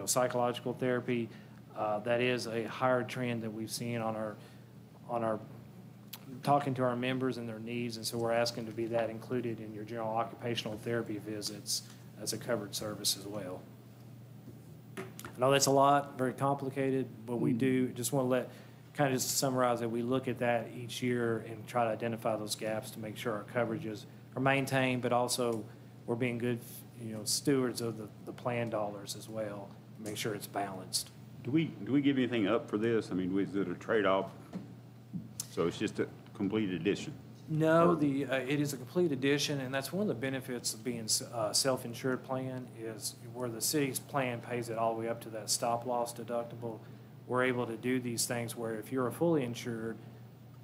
psychological therapy. That is a higher trend that we've seen on our talking to our members and their needs, and so we're asking to be that included in your general occupational therapy visits as a covered service as well. I know that's a lot, very complicated, but we do just want to kind of just summarize that we look at that each year and try to identify those gaps to make sure our coverages are maintained, but also we're being good, stewards of the plan dollars as well, make sure it's balanced. Do we give anything up for this? I mean, is it a trade-off? So it's just a complete addition? No, it is a complete addition, and that's one of the benefits of being a self-insured plan is where the city's plan pays it all the way up to that stop-loss deductible. We're able to do these things where if you're a fully insured,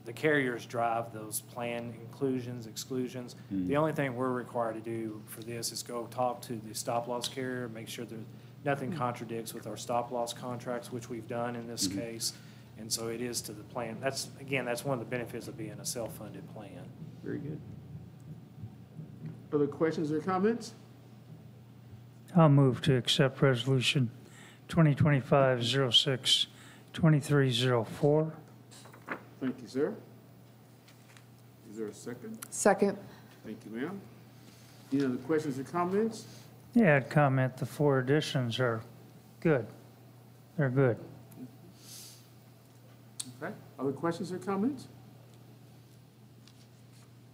the carriers drive those plan inclusions, exclusions. The only thing we're required to do for this is go talk to the stop-loss carrier, make sure that nothing contradicts with our stop-loss contracts, which we've done in this case. And so it is to the plan. That's one of the benefits of being a self-funded plan. Very good. Other questions or comments? I'll move to accept resolution 2025-06-2304. Thank you, sir. Is there a second? Second. Thank you, ma'am. Any other questions or comments? Yeah, I'd comment the 4 additions are good. They're good. Okay. Other questions or comments?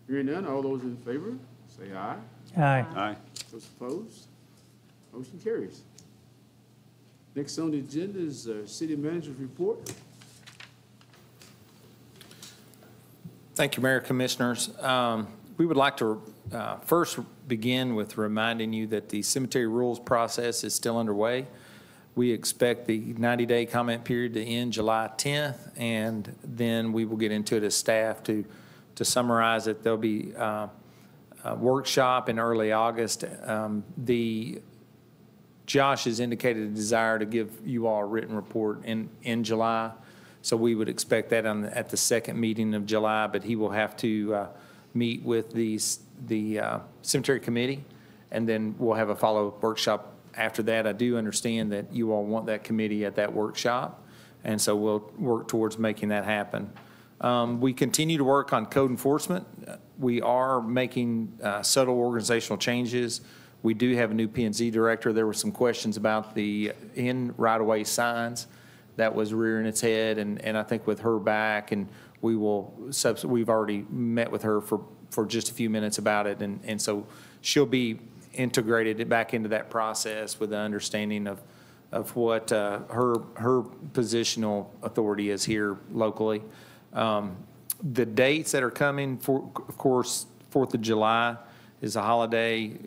Hearing none, all those in favor, say aye. Aye. Aye. Those opposed? Motion carries. Next on the agenda is City Manager's report. Thank you, Mayor, Commissioners. We would like to first begin with reminding you that the cemetery rules process is still underway. We expect the 90-day comment period to end July 10th, and then we will get into it as staff to summarize it. There'll be a workshop in early August. Josh has indicated a desire to give you all a written report in July, so we would expect that at the second meeting of July, but he will have to meet with the cemetery committee, and then we'll have a follow-up workshop after that. I do understand that you all want that committee at that workshop, and so we'll work towards making that happen. We continue to work on code enforcement. We are making subtle organizational changes. We do have a new P&Z director. There were some questions about the in right-of-way signs that was rearing its head, and I think with her back, and we've already met with her for just a few minutes about it, and so she'll be integrated back into that process with the understanding of what her positional authority is here locally. The dates that are coming, of course, 4th of July is a holiday.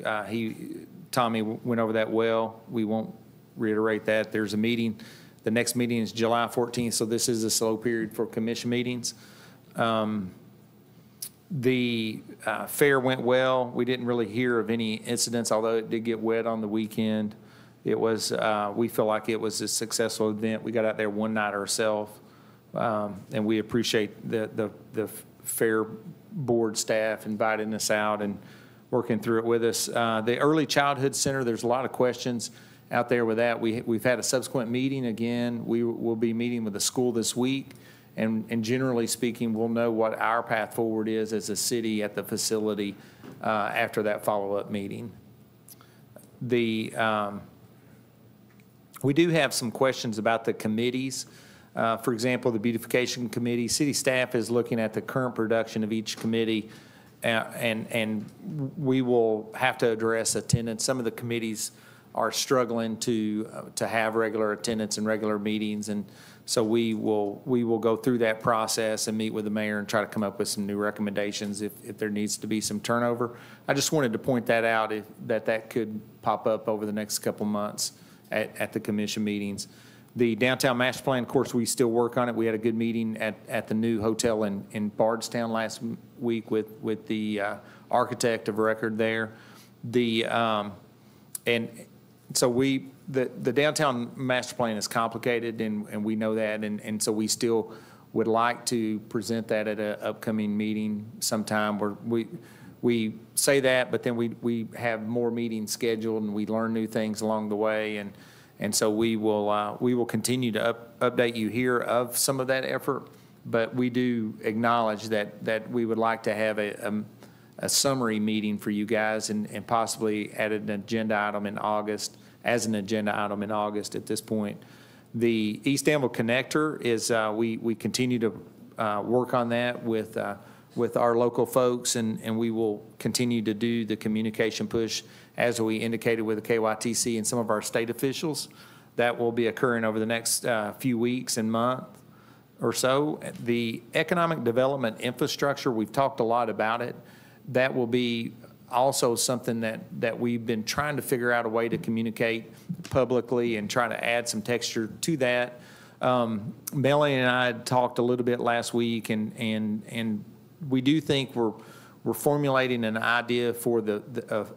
Tommy went over that well. We won't reiterate that. There's a meeting. The next meeting is July 14th, so this is a slow period for commission meetings. The fair went well. We didn't really hear of any incidents, although it did get wet on the weekend. It was, we feel like it was a successful event. We got out there one night ourselves, and we appreciate the fair board staff inviting us out and working through it with us. The Early Childhood Center, there's a lot of questions out there with that. We've had a subsequent meeting again. We will be meeting with the school this week, and generally speaking, we'll know what our path forward is as a city at the facility after that follow-up meeting. We do have some questions about the committees. For example, the beautification committee, city staff is looking at the current production of each committee, and we will have to address attendance. Some of the committees are struggling to have regular attendance and regular meetings, and so we will go through that process and meet with the mayor and try to come up with some new recommendations if there needs to be some turnover. I just wanted to point that out, that could pop up over the next couple months at the commission meetings. The downtown master plan, of course, we still work on it. We had a good meeting at the new hotel in Bardstown last week with the architect of record there. And so the downtown master plan is complicated, and we know that, and so we still would like to present that at an upcoming meeting sometime where we say that, but then we have more meetings scheduled and we learn new things along the way, and so we will continue to update you here of some of that effort, but we do acknowledge that we would like to have a summary meeting for you guys and possibly add an agenda item in August, as an agenda item in August at this point. The East Danville Connector is, we continue to work on that with our local folks, and we will continue to do the communication push as we indicated with the KYTC and some of our state officials. That will be occurring over the next few weeks and month or so. The economic development infrastructure, we've talked a lot about it. That will be also something that we've been trying to figure out a way to communicate publicly and try to add some texture to that. Melanie and I had talked a little bit last week, and we do think we're formulating an idea for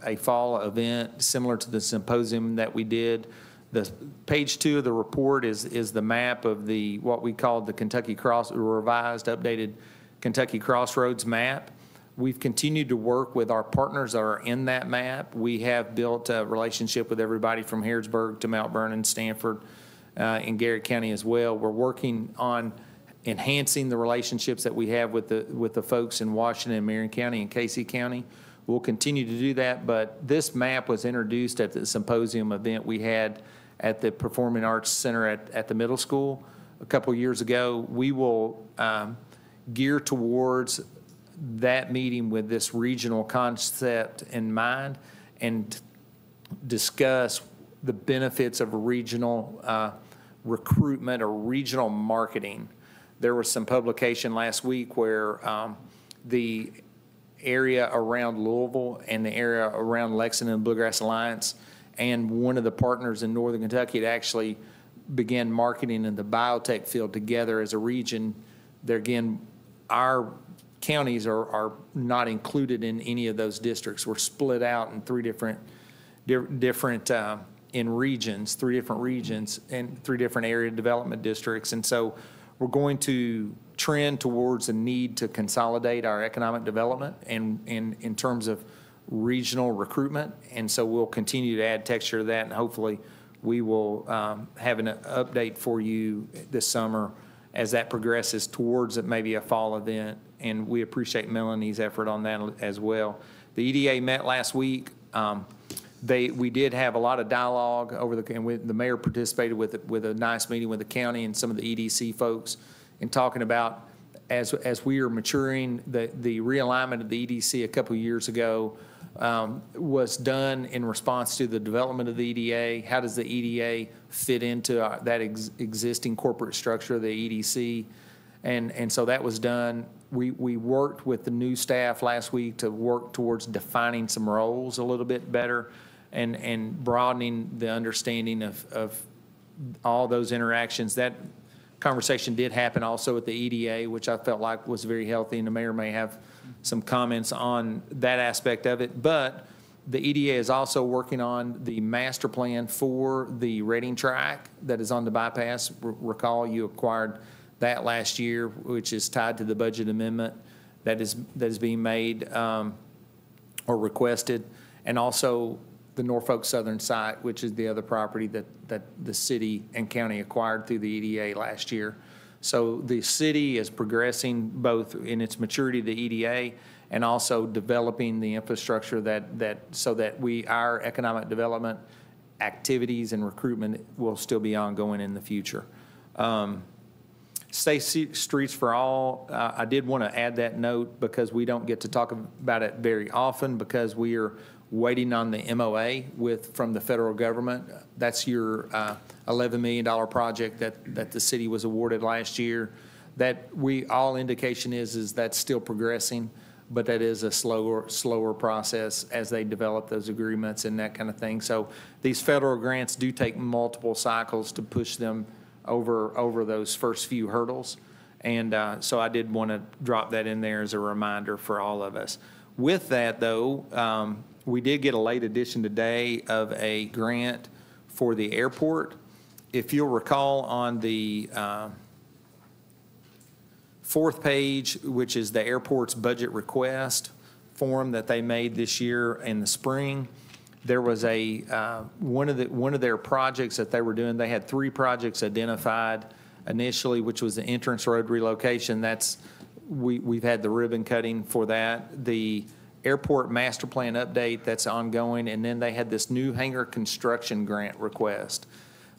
a fall event similar to the symposium that we did. The page 2 of the report is the map of what we called the revised, updated Kentucky Crossroads map. We've continued to work with our partners that are in that map. We have built a relationship with everybody from Harrodsburg to Mount Vernon, Stanford, in Garrett County as well. We're working on enhancing the relationships that we have with the folks in Washington, Marion County, and Casey County. We'll continue to do that, but this map was introduced at the symposium event we had at the Performing Arts Center at the middle school a couple years ago. We will gear towards that meeting with this regional concept in mind and discuss the benefits of regional recruitment or regional marketing. There was some publication last week where the area around Louisville and the area around Lexington and Bluegrass Alliance and one of the partners in Northern Kentucky had actually began marketing in the biotech field together as a region. There again, our counties are not included in any of those districts. We're split out in three different in regions, three different regions and three different area development districts. And so we're going to trend towards a need to consolidate our economic development and in terms of regional recruitment. And so we'll continue to add texture to that, and hopefully we will have an update for you this summer as that progresses towards maybe a fall event. And we appreciate Melanie's effort on that as well. The EDA met last week. We did have a lot of dialogue over the mayor participated with a nice meeting with the county and some of the EDC folks in talking about as we are maturing, the realignment of the EDC a couple of years ago was done in response to the development of the EDA. How does the EDA fit into that existing corporate structure of the EDC? And so that was done. We worked with the new staff last week to work towards defining some roles a little bit better and broadening the understanding of all those interactions. That conversation did happen also at the EDA, which I felt like was very healthy, and the mayor may have some comments on that aspect of it. But the EDA is also working on the master plan for the Reading track that is on the bypass. Recall you acquired that last year, which is tied to the budget amendment that is being made or requested, and also the Norfolk Southern site, which is the other property that the city and county acquired through the EDA last year. So the city is progressing both in its maturity of the EDA and also developing the infrastructure so that our economic development activities and recruitment will still be ongoing in the future. Safe Streets for All, I did want to add that note because we don't get to talk about it very often because we are waiting on the MOA from the federal government. That's your $11 million project that the city was awarded last year. That all indication is that's still progressing, but that is a slower process as they develop those agreements and that kind of thing. So these federal grants do take multiple cycles to push them over those first few hurdles. And so I did want to drop that in there as a reminder for all of us. With that, though, we did get a late addition today of a grant for the airport. If you'll recall on the fourth page, which is the airport's budget request form that they made this year in the spring, there was one of their projects that they were doing. They had 3 projects identified initially, which was the entrance road relocation. We've had the ribbon cutting for that. The airport master plan update that's ongoing, and then they had this new hangar construction grant request.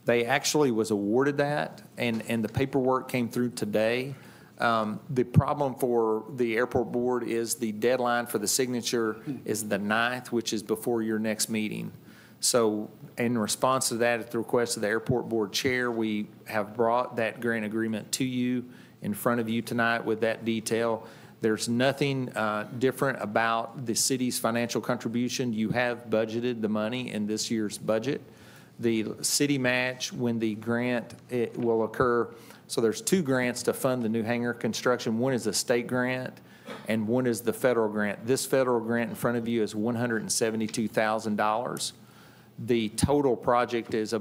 They actually was awarded that, and the paperwork came through today. The problem for the airport board is the deadline for the signature is the 9th, which is before your next meeting. So in response to that, at the request of the airport board chair, we have brought that grant agreement to you in front of you tonight with that detail. There's nothing different about the city's financial contribution. You have budgeted the money in this year's budget. The city match, when the grant it will occur, so there's 2 grants to fund the new hangar construction. One is a state grant and one is the federal grant. This federal grant in front of you is $172,000. The total project is,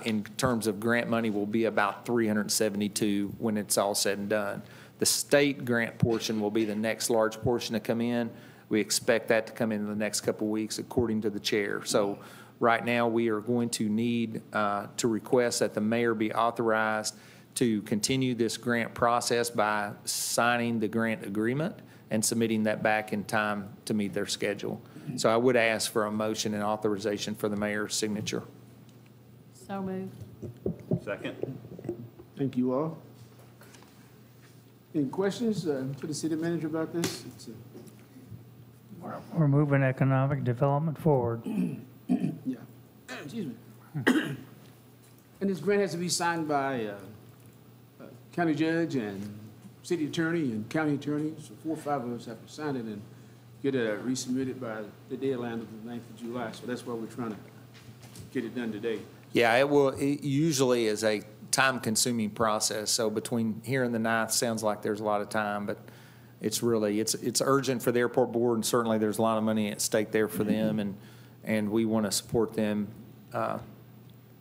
in terms of grant money, will be about $372,000 when it's all said and done. The state grant portion will be the next large portion to come in. We expect that to come in the next couple of weeks, according to the chair. So right now, we are going to need to request that the mayor be authorized to continue this grant process by signing the grant agreement and submitting that back in time to meet their schedule. So I would ask for a motion and authorization for the mayor's signature. So moved. Second. Thank you all. Any questions for the city manager about this? We're moving economic development forward. Yeah. Excuse me. And this grant has to be signed by county judge and city attorney and county attorney. So 4 or 5 of us have to sign it and get it resubmitted by the deadline of the 9th of July. So that's why we're trying to get it done today. Yeah, it usually is a time-consuming process, so between here and the 9th, sounds like there's a lot of time, but it's really, it's urgent for the airport board, and certainly there's a lot of money at stake there for them, and we want to support them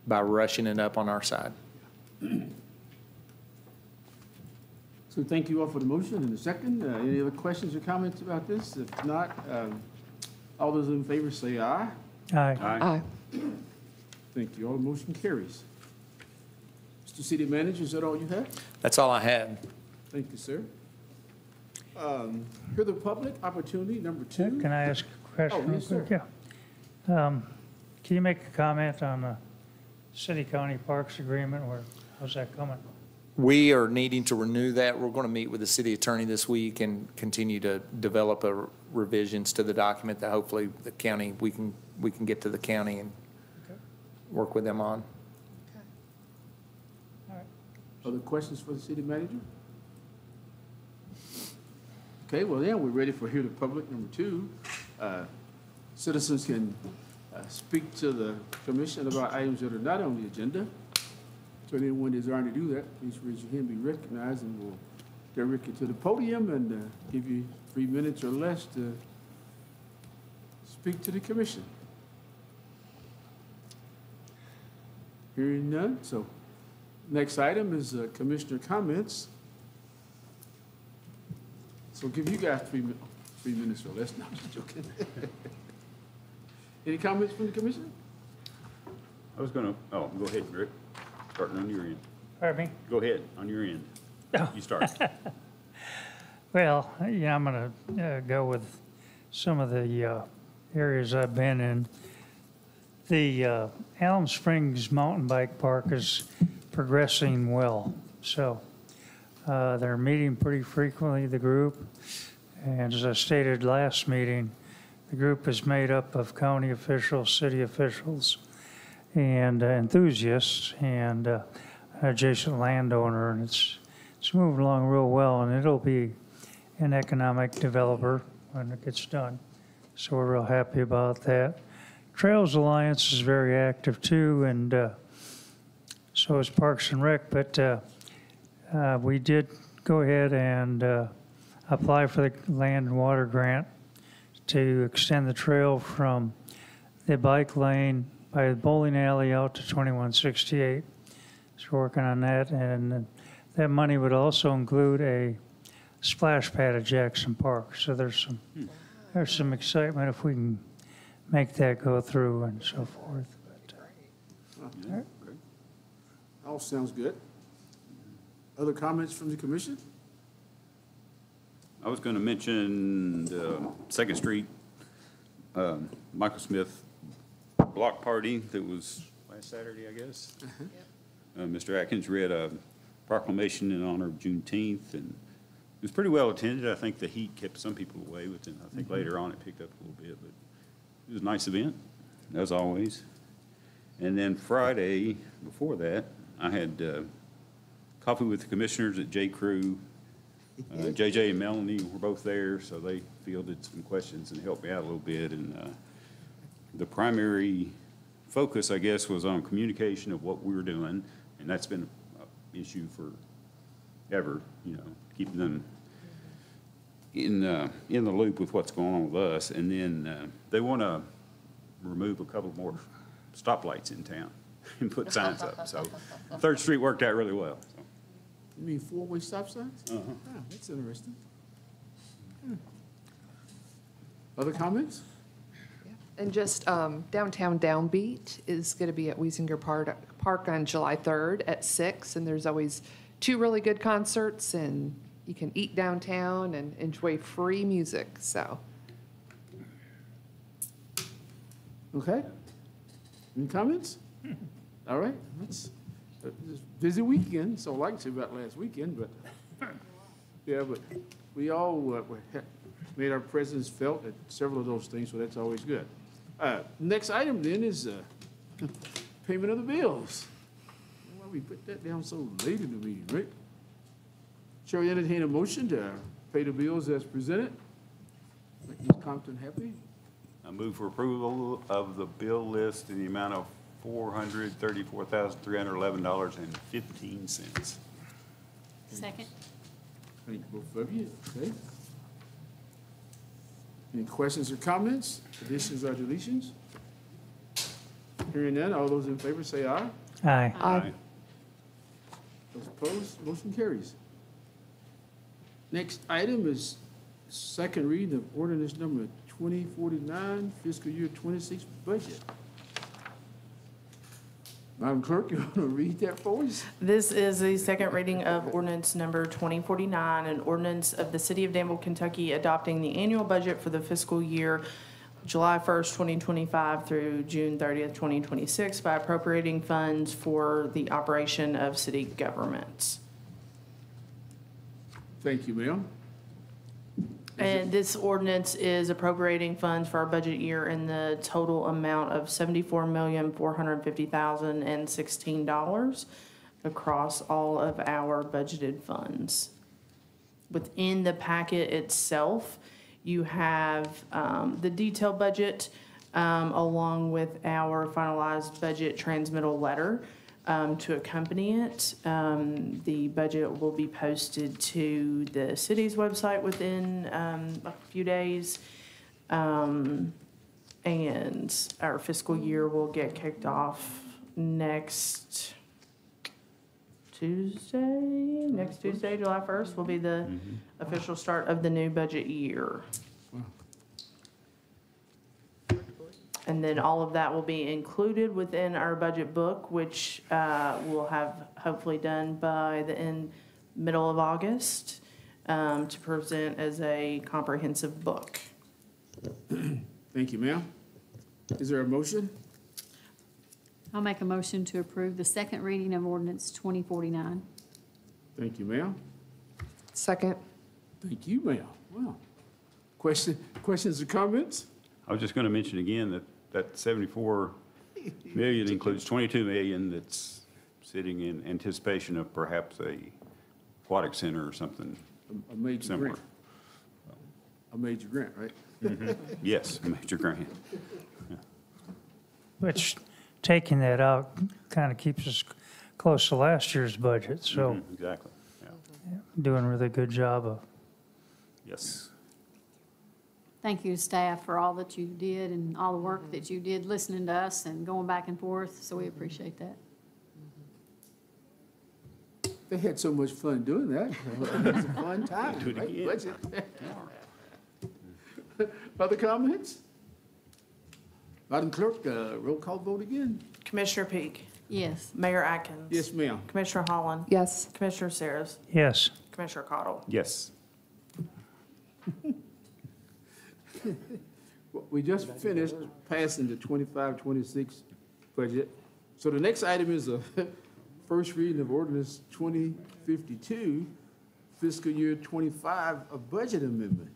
by rushing it up on our side. So thank you all for the motion and the second. Any other questions or comments about this? If not, all those in favor say aye. Aye. Aye. Thank you. All the motion carries. Mr. City Manager, is that all you have? That's all I had. Thank you, sir. Hear the public, opportunity number 2. Can I ask a question? Oh, yes, real quick? Yeah. Can you make a comment on the city-county parks agreement, or how's that coming? We are needing to renew that. We're going to meet with the city attorney this week and continue to develop revisions to the document that hopefully the county, we can get to the county and work with them on. Other questions for the city manager? Okay, well then, we're ready for Hear the Public number 2. Citizens can speak to the commission about items that are not on the agenda. So anyone desiring to do that, please raise your hand, be recognized, and we'll direct you to the podium and give you 3 minutes or less to speak to the commission. Hearing none, so next item is commissioner comments. So give you guys 3 minutes or less. No, I'm just joking. Any comments from the commission? I was gonna, go ahead, Rick, starting on your end. Pardon me? Go ahead, on your end. You start. Well, yeah, I'm going to go with some of the areas I've been in. The Alum Springs Mountain Bike Park is progressing well. So they're meeting pretty frequently, the group. And as I stated last meeting, the group is made up of county officials, city officials, and enthusiasts, and an adjacent landowner. And it's moving along real well, and it'll be an economic developer when it gets done. So we're real happy about that. Trails Alliance is very active too, and so is Parks and Rec, but we did go ahead and apply for the land and water grant to extend the trail from the bike lane by the bowling alley out to 2168. So we're working on that, and that money would also include a splash pad at Jackson Park. So there's some excitement if we can make that go through and so forth. But, All sounds good. Other comments from the commission? I was gonna mention Second Street, Michael Smith block party that was last Saturday, I guess. Mr. Atkins read a proclamation in honor of Juneteenth, and it was pretty well attended. I think the heat kept some people away, but then I think later on it picked up a little bit, but it was a nice event, as always. And then Friday, before that, I had coffee with the commissioners at J. Crew. JJ and Melanie were both there, so they fielded some questions and helped me out a little bit. And the primary focus, I guess, was on communication of what we were doing, and that's been an issue forever, keeping them in the loop with what's going on with us. And then they want to remove a couple more stoplights in town and put signs up. So 3rd Street worked out really well. So. You mean 4-way stop signs? Uh-huh. Oh, that's interesting. Other comments? And just downtown Downbeat is going to be at Wiesinger Park on July 3rd at 6, and there's always 2 really good concerts, and you can eat downtown and enjoy free music, so. Okay. Any comments? All right. It's a busy weekend, so I like to say about last weekend, but yeah, but we all made our presence felt at several of those things, so that's always good. Next item then is Payment of the bills. Why we put that down so late in the meeting, right? Shall we entertain a motion to pay the bills as presented? Make Ms. Compton happy? I move for approval of the bill list in the amount of $434,311.15. Second. Thank you both of you. Okay. Any questions or comments, additions or deletions? Hearing none, all those in favor say aye. Aye. Aye. Those opposed, motion carries. Next item is second reading of ordinance number 2049, fiscal year 26 budget. Madam Clerk, you want to read that for us? This is the second reading of ordinance number 2049, an ordinance of the City of Danville, Kentucky adopting the annual budget for the fiscal year July 1st, 2025 through June 30th, 2026 by appropriating funds for the operation of city governments. Thank you, ma'am. And this ordinance is appropriating funds for our budget year in the total amount of $74,450,016 across all of our budgeted funds. Within the packet itself, you have the detailed budget along with our finalized budget transmittal letter to accompany it. The budget will be posted to the city's website within a few days. And our fiscal year will get kicked off next Tuesday. Next Tuesday, July 1st, will be the official start of the new budget year. And then all of that will be included within our budget book, which we'll have hopefully done by the middle of August to present as a comprehensive book. Thank you, ma'am. Is there a motion? I'll make a motion to approve the second reading of ordinance 2049. Thank you, ma'am. Second. Thank you, ma'am. Wow. Questions or comments? I was just going to mention again that 74 million includes 22 million that's sitting in anticipation of perhaps a aquatic center or something A major similar. grant. A major grant, right? Yes, a major grant. Which, taking that out kind of keeps us close to last year's budget, so Exactly, yeah. doing a really good job of. Yes. Thank you, staff, for all that you did and all the work that you did listening to us and going back and forth, so we appreciate that. They had so much fun doing that. It was a fun time, Do it right? again. Budget. Other comments? Madam Clerk, roll call vote again. Commissioner Peak. Yes. Mayor Atkins. Yes, ma'am. Commissioner Holland. Yes. Commissioner Saras. Yes. Commissioner Cottle. Yes. We just finished passing the 25-26 budget. So the next item is a first reading of ordinance 2052, fiscal year 25, a budget amendment.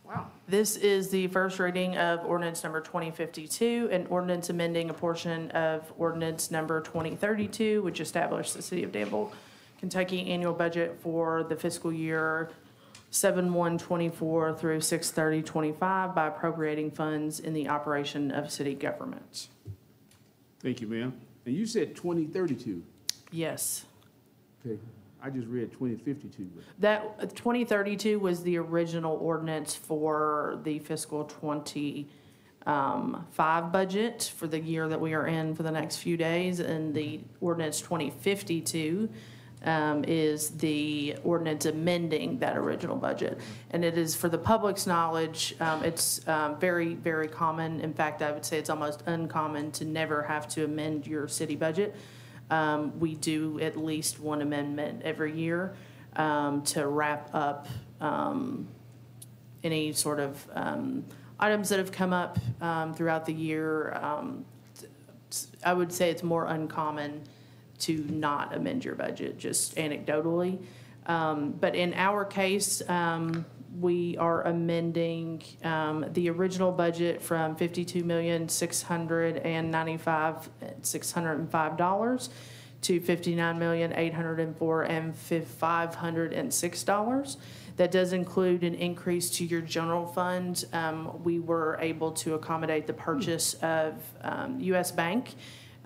Wow. This is the first reading of ordinance number 2052, an ordinance amending a portion of ordinance number 2032, which established the City of Danville, Kentucky annual budget for the fiscal year 7/1/24 through 6/30/25 by appropriating funds in the operation of city government. Thank you, ma'am. And you said 2032. Yes. Okay, I just read 2052. That 2032 was the original ordinance for the fiscal 25 budget for the year that we are in for the next few days, and the ordinance 2052 is the ordinance amending that original budget. And it is, for the public's knowledge, it's very, very common. In fact, I would say it's almost uncommon to never have to amend your city budget. We do at least one amendment every year to wrap up any sort of items that have come up throughout the year. I would say it's more uncommon to not amend your budget, just anecdotally. But in our case, We are amending the original budget from $52,605,605 to $59,804,506. That does include an increase to your general fund. We were able to accommodate the purchase of US Bank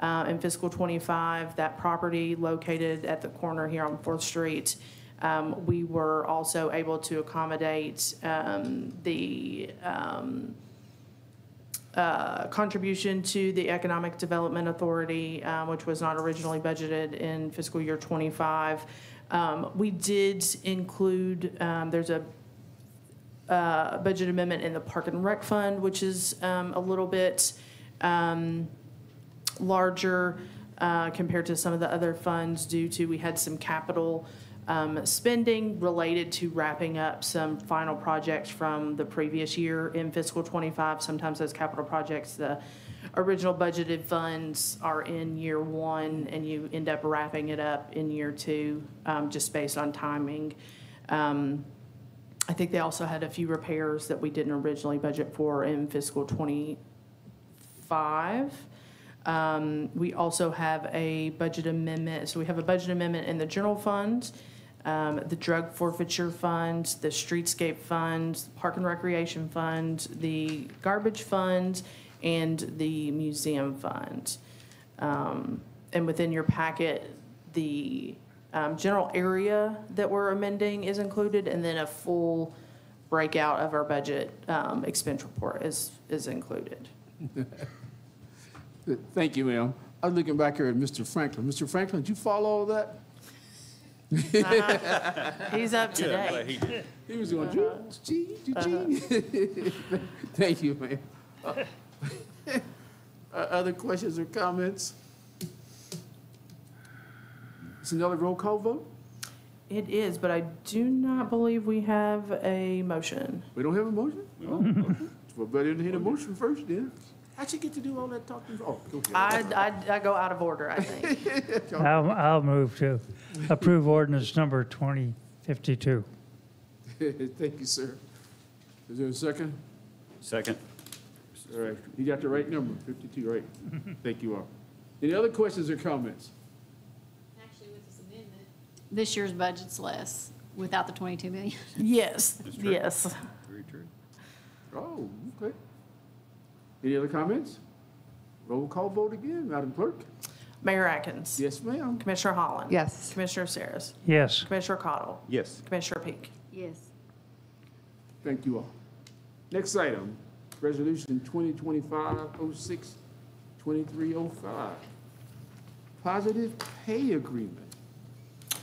in fiscal '25, that property located at the corner here on 4th Street. We were also able to accommodate the contribution to the Economic Development Authority, which was not originally budgeted in fiscal year '25. We did include, there's a budget amendment in the Park and Rec Fund, which is a little bit larger compared to some of the other funds due to we had some capital spending related to wrapping up some final projects from the previous year in fiscal '25. Sometimes those capital projects, the original budgeted funds are in year one and you end up wrapping it up in year two, just based on timing. I think they also had a few repairs that we didn't originally budget for in fiscal '25. We also have a budget amendment. So we have a budget amendment in the general fund, the drug forfeiture fund, the streetscape fund, park and recreation fund, the garbage fund, and the museum fund. And within your packet, the general area that we're amending is included, and then a full breakout of our budget expense report is included. Thank you, ma'am. I was looking back here at Mr. Franklin. Mr. Franklin, did you follow all that? He's up to date. He was going, Thank you, ma'am. Other questions or comments? Is another roll call vote? It is, but I do not believe we have a motion. We don't have a motion? Okay. Well, better to hit a motion first, then. How'd you get to do all that talking? Oh, go ahead. I go out of order, I think. I'll move to approve ordinance number 2052. Thank you, sir. Is there a second? Second. All right, you got the right number, 52, right? Thank you all. Any other questions or comments? Actually, with this amendment, this year's budget's less without the 22 million. Yes, yes. Very true. Oh, okay. Any other comments? Roll call vote again, Madam Clerk. Mayor Atkins. Yes, ma'am. Commissioner Holland. Yes. Commissioner Saris. Yes. Commissioner Cottle. Yes. Commissioner Peak. Yes. Thank you all. Next item, Resolution 2025-06-2305. Positive pay agreement.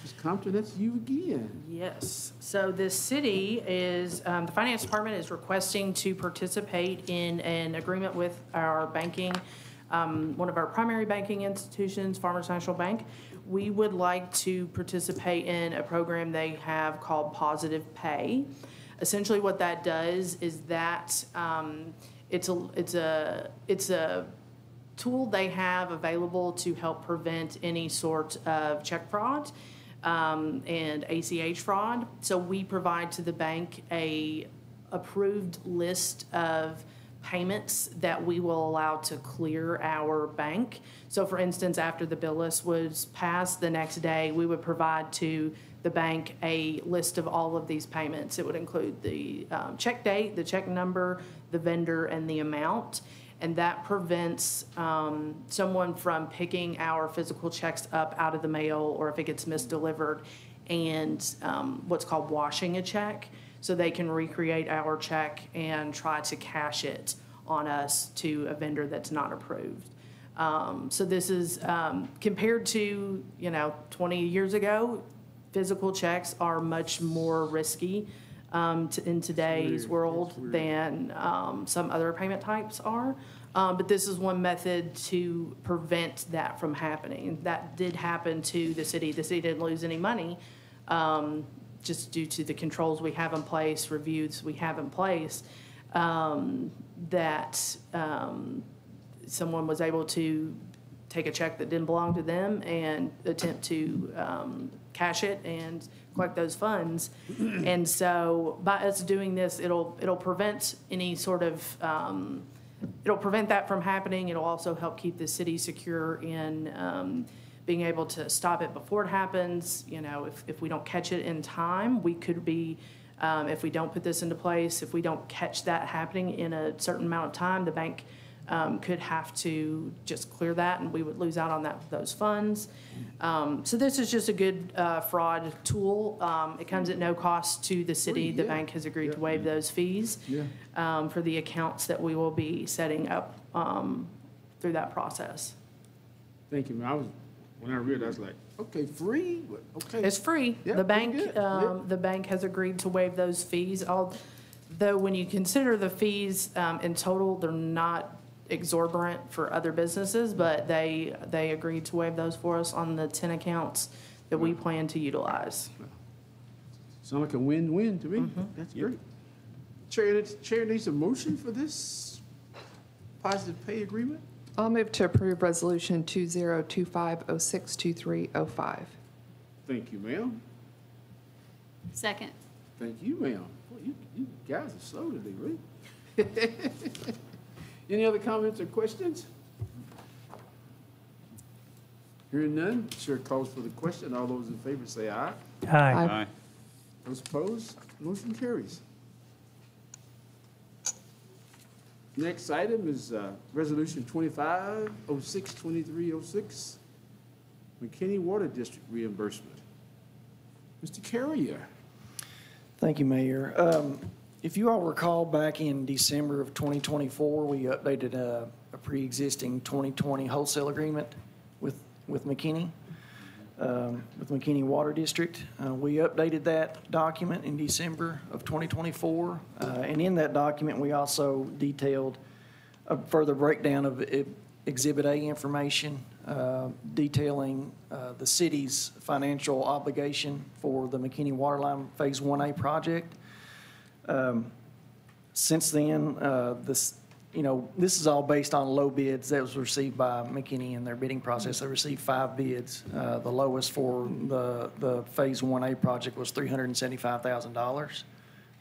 Ms. Compton, that's you again. Yes. So the city is, the finance department is requesting to participate in an agreement with our banking, one of our primary banking institutions, Farmers National Bank. We would like to participate in a program they have called Positive Pay. Essentially what that does is that it's a tool they have available to help prevent any sort of check fraud and ACH fraud. So we provide to the bank a approved list of payments that we will allow to clear our bank. So for instance, after the bill list was passed, the next day we would provide to the bank a list of all of these payments. It would include the check date, the check number, the vendor, and the amount. And that prevents someone from picking our physical checks up out of the mail, or if it gets misdelivered, and what's called washing a check. So they can recreate our check and try to cash it on us to a vendor that's not approved. So this is compared to 20 years ago, physical checks are much more risky in today's world than some other payment types are. But this is one method to prevent that from happening. That did happen to the city. The city didn't lose any money just due to the controls we have in place, reviews we have in place, that someone was able to take a check that didn't belong to them and attempt to cash it and collect those funds. And so by us doing this, it'll prevent any sort of, it'll prevent that from happening. It'll also help keep the city secure in being able to stop it before it happens. You know, if we don't catch it in time, we could be, if we don't put this into place, if we don't catch that happening in a certain amount of time, the bank could have to just clear that, and we would lose out on those funds. So this is just a good fraud tool. It comes at no cost to the city. The bank has agreed to waive those fees for the accounts that we will be setting up through that process. Thank you, man. When I read it, I was like, okay, free? Okay. It's free. Yeah, The bank, pretty good. the bank has agreed to waive those fees. Though when you consider the fees in total, they're not exorbitant for other businesses, but they agreed to waive those for us on the 10 accounts that we plan to utilize. Sound like a win-win to me. That's great. Chair needs a motion for this positive pay agreement? I'll move to approve Resolution 2025062305. Thank you, ma'am. Second. Thank you, ma'am. Boy, you guys are slow today, really. Any other comments or questions? Hearing none, chair calls for the question. All those in favor say aye. Aye. Those opposed, motion carries. Next item is Resolution 25062306, McKinney Water District reimbursement. Mr. Carrier. Thank you, Mayor. If you all recall, back in December of 2024, we updated a pre-existing 2020 wholesale agreement with McKinney, with McKinney Water District. We updated that document in December of 2024, and in that document, we also detailed a further breakdown of Exhibit A information, detailing the city's financial obligation for the McKinney Waterline Phase 1A project. Since then, this is all based on low bids that was received by McKinney in their bidding process. They received 5 bids. The lowest for the Phase 1A project was $375,000.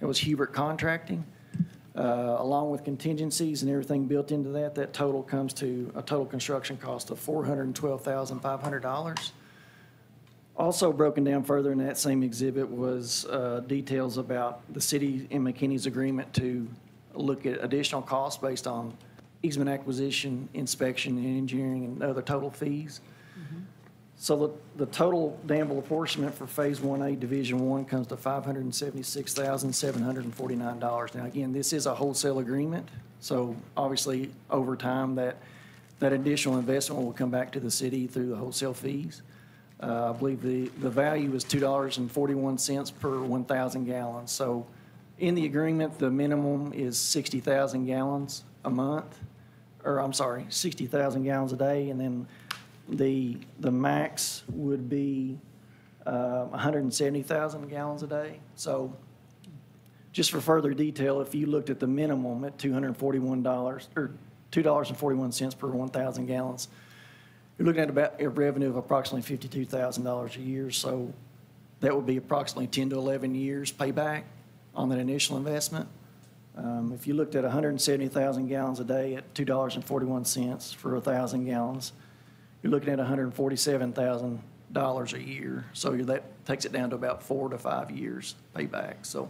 It was Hubert Contracting. Along with contingencies and everything built into that, that total comes to a total construction cost of $412,500. Also broken down further in that same exhibit was details about the city and McKinney's agreement to look at additional costs based on easement acquisition, inspection, and engineering, and other total fees. So the total Danville apportionment for Phase 1A Division 1 comes to $576,749. Now, again, this is a wholesale agreement, so obviously over time that additional investment will come back to the city through the wholesale fees. I believe the value is $2.41 per 1,000 gallons. So in the agreement, the minimum is 60,000 gallons a month, or I'm sorry, 60,000 gallons a day, and then the max would be 170,000 gallons a day. So just for further detail, if you looked at the minimum at $241 or $2.41 per 1,000 gallons, you're looking at about a revenue of approximately $52,000 a year. So that would be approximately 10 to 11 years payback on that initial investment. If you looked at 170,000 gallons a day at $2.41 for 1,000 gallons, you're looking at $147,000 a year. So that takes it down to about 4 to 5 years payback. So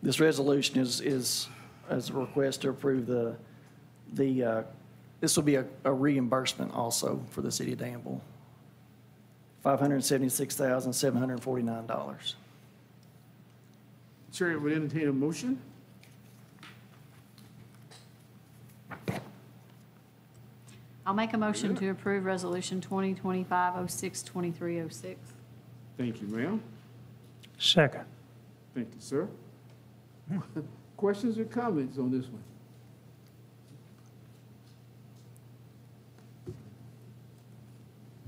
this resolution is a request to approve this will be a reimbursement also for the city of Danville, $576,749. Chair would entertain a motion. I'll make a motion to approve Resolution 2025-06-2306. Thank you, ma'am. Second. Thank you, sir. Questions or comments on this one?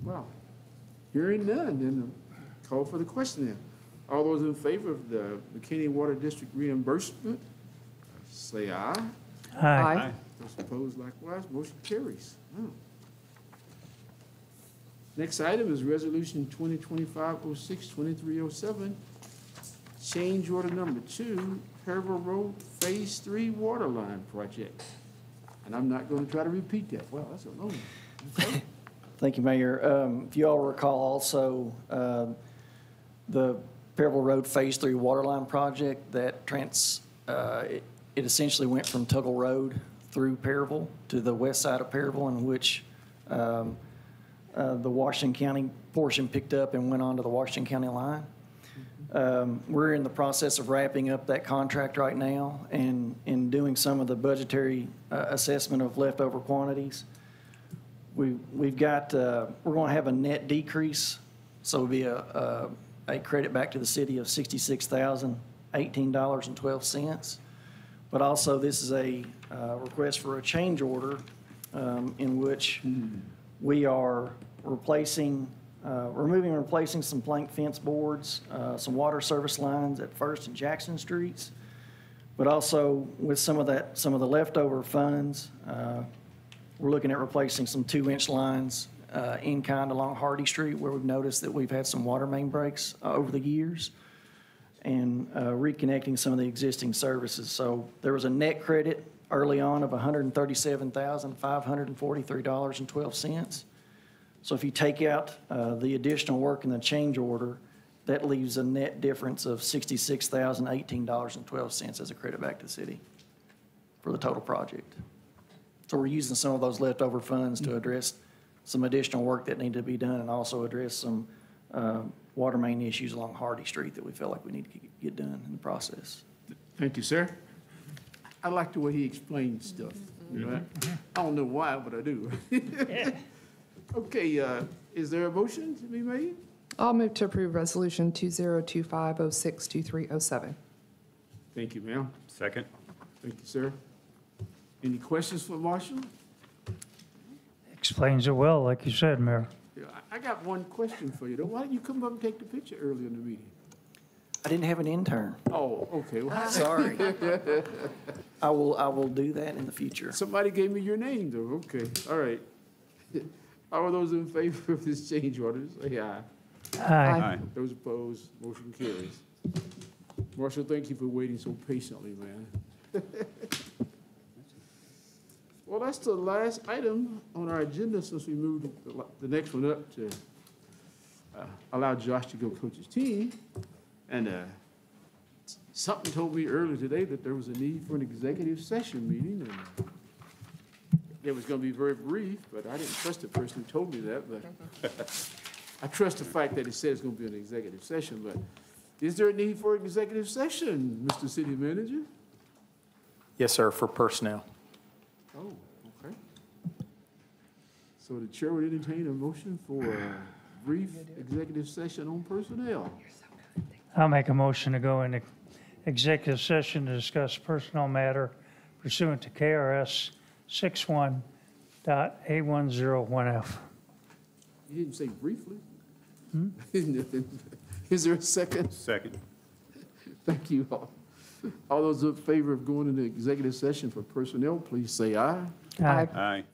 Wow. Hearing none, then call for the question then. All those in favor of the McKinney Water District reimbursement, say aye. Aye. Those opposed likewise, motion carries. Oh. Next item is Resolution 2025-06-2307, change order number 2, Percival Road Phase 3 Water Line Project. And I'm not going to try to repeat that. Wow, that's a long one. Thank you, Mayor. If you all recall also, the Percival Road Phase 3 Waterline Project, that it essentially went from Tuggle Road through Percival to the west side of Percival, in which the Washington County portion picked up and went on to the Washington County line. We're in the process of wrapping up that contract right now and in doing some of the budgetary assessment of leftover quantities. We're going to have a net decrease, so it'll be a credit back to the city of $66,018.12. But also, this is a request for a change order in which we are removing and replacing some plank fence boards, some water service lines at First and Jackson Streets. But also, with some of the leftover funds, we're looking at replacing some 2-inch lines in kind along Hardy Street, where we've noticed that we've had some water main breaks over the years, and reconnecting some of the existing services. So there was a net credit early on of $137,543.12. So if you take out the additional work in the change order, that leaves a net difference of $66,018.12 as a credit back to the city for the total project. So we're using some of those leftover funds to address some additional work that needed to be done, and also address some water main issues along Hardy Street that we feel like we need to get done in the process. Thank you, sir. I like the way he explains stuff. You know, I don't know why, but I do. Okay, is there a motion to be made? I'll move to approve Resolution 2025-06-2307. Thank you, ma'am. Second. Thank you, sir. Any questions for Marshall? Explains it well, like you said, Mayor. Yeah, I got one question for you, though. Why didn't you come up and take the picture earlier in the meeting? I didn't have an intern. Oh, okay. Well, Sorry. I will do that in the future. somebody gave me your name, though. Okay, all right. All those in favor of this change order, say aye. Aye. Those opposed, motion carries. Marshall, thank you for waiting so patiently, man. Well, that's the last item on our agenda, since we moved the next one up to allow Josh to go coach his team. And something told me earlier today that there was a need for an executive session meeting, and it was going to be very brief, but I didn't trust the person who told me that. But I trust the fact that it said it's going to be an executive session. But is there a need for an executive session, Mr. City Manager? Yes, sir, for personnel. Oh, okay. So the chair would entertain a motion for a brief executive session on personnel. I'll make a motion to go into executive session to discuss personnel matter pursuant to KRS 61.A101F. You didn't say briefly. Is there a second? Second. Thank you all. All those in favor of going into executive session for personnel, please say aye. Aye. Aye.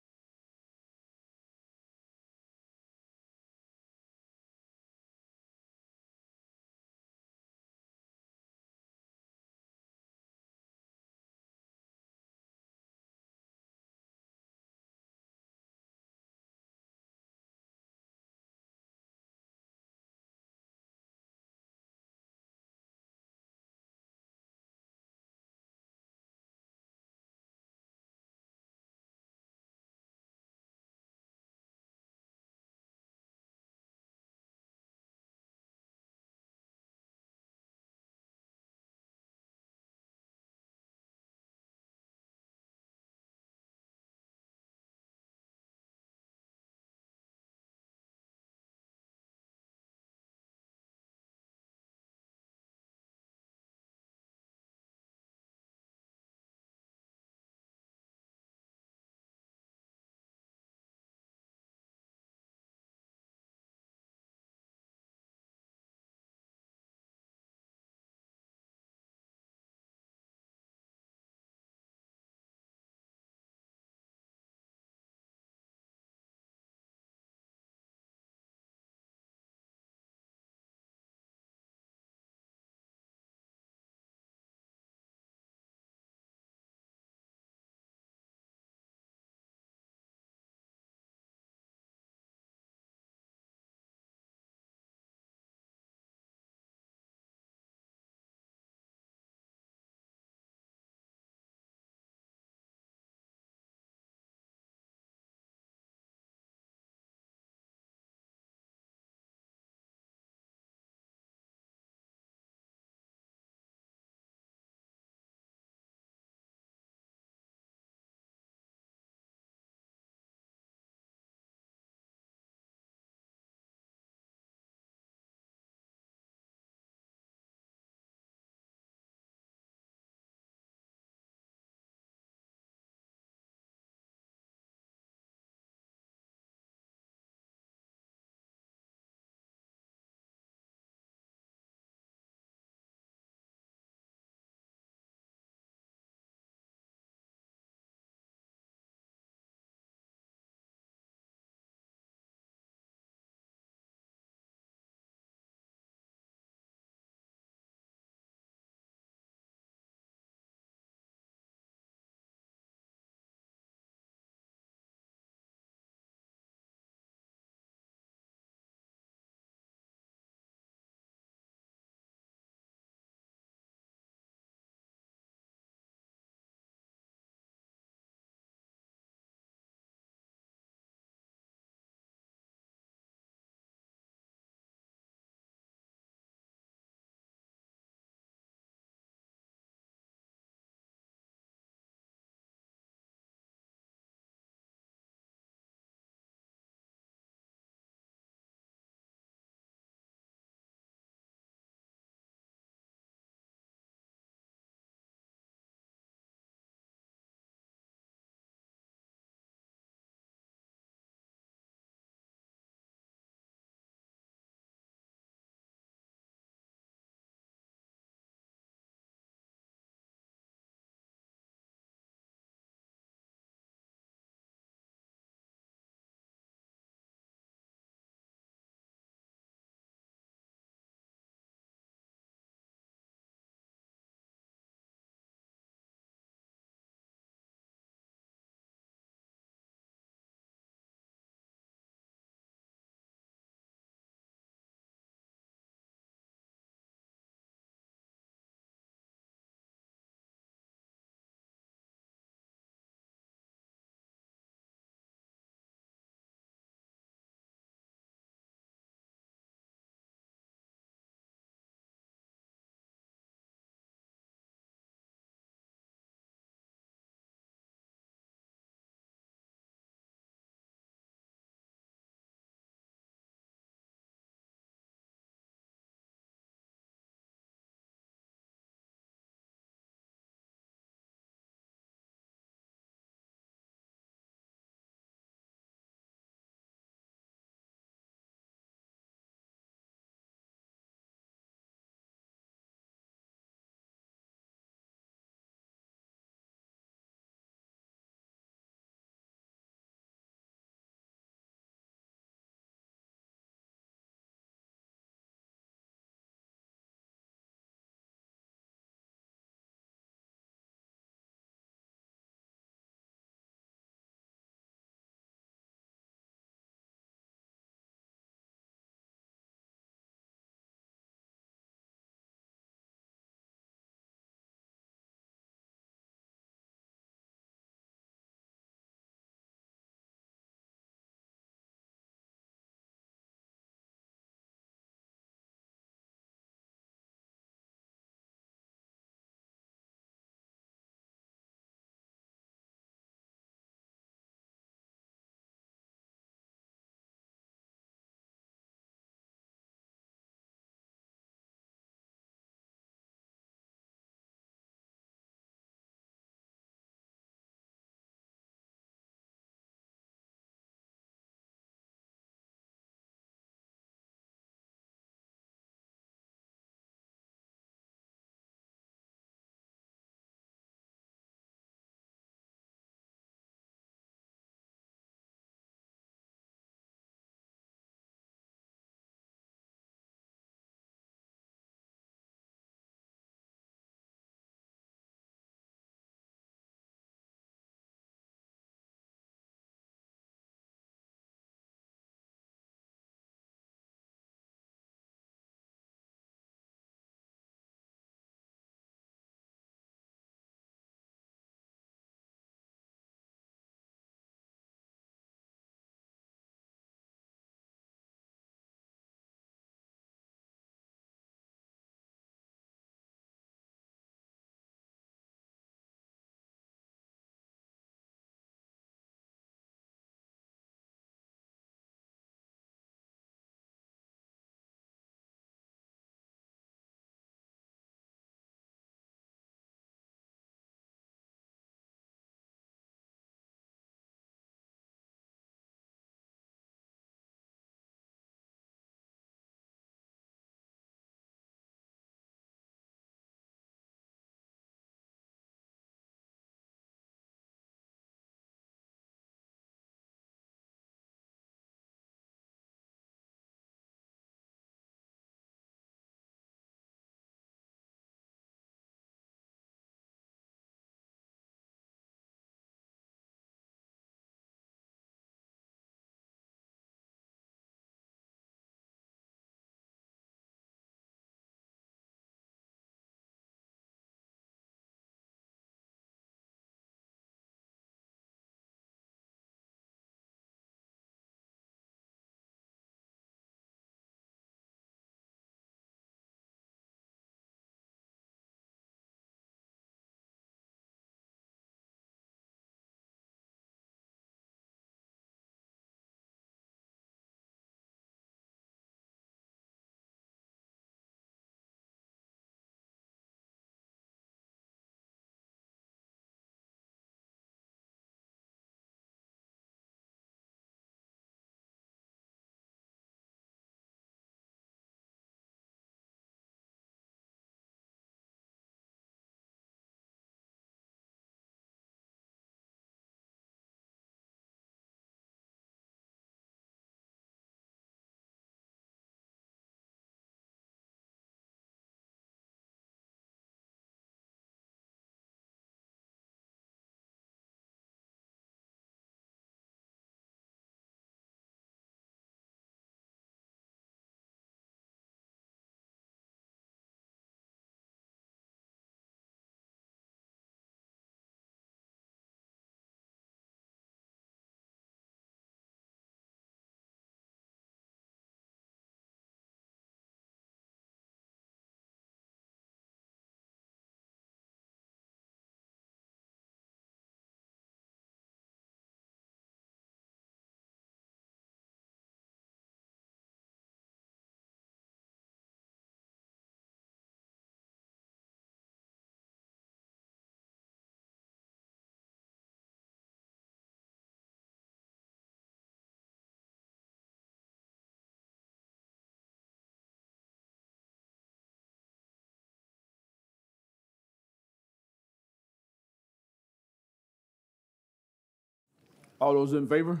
All those in favor?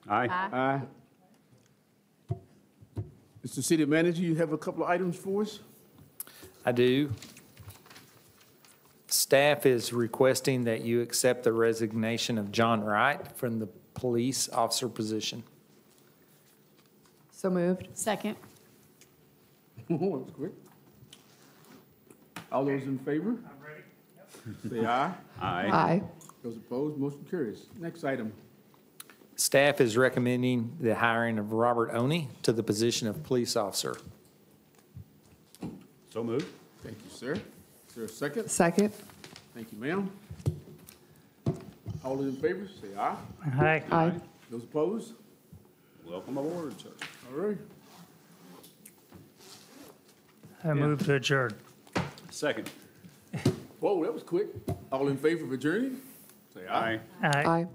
Aye. Aye. Mr. City Manager, you have a couple of items for us? I do. Staff is requesting that you accept the resignation of John Wright from the police officer position. So moved. Second. That's quick. All those in favor? Say aye. Aye. Aye. Those opposed, motion carries. Next item. Staff is recommending the hiring of Robert Oney to the position of police officer. So moved. Thank you, sir. Is there a second? Second. Thank you, ma'am. All those in favor, say aye. Aye. Aye. Those opposed? Welcome aboard, sir. All right. I move to adjourn. Second. Whoa, that was quick. All in favor of adjourning? Say aye. Aye. Aye.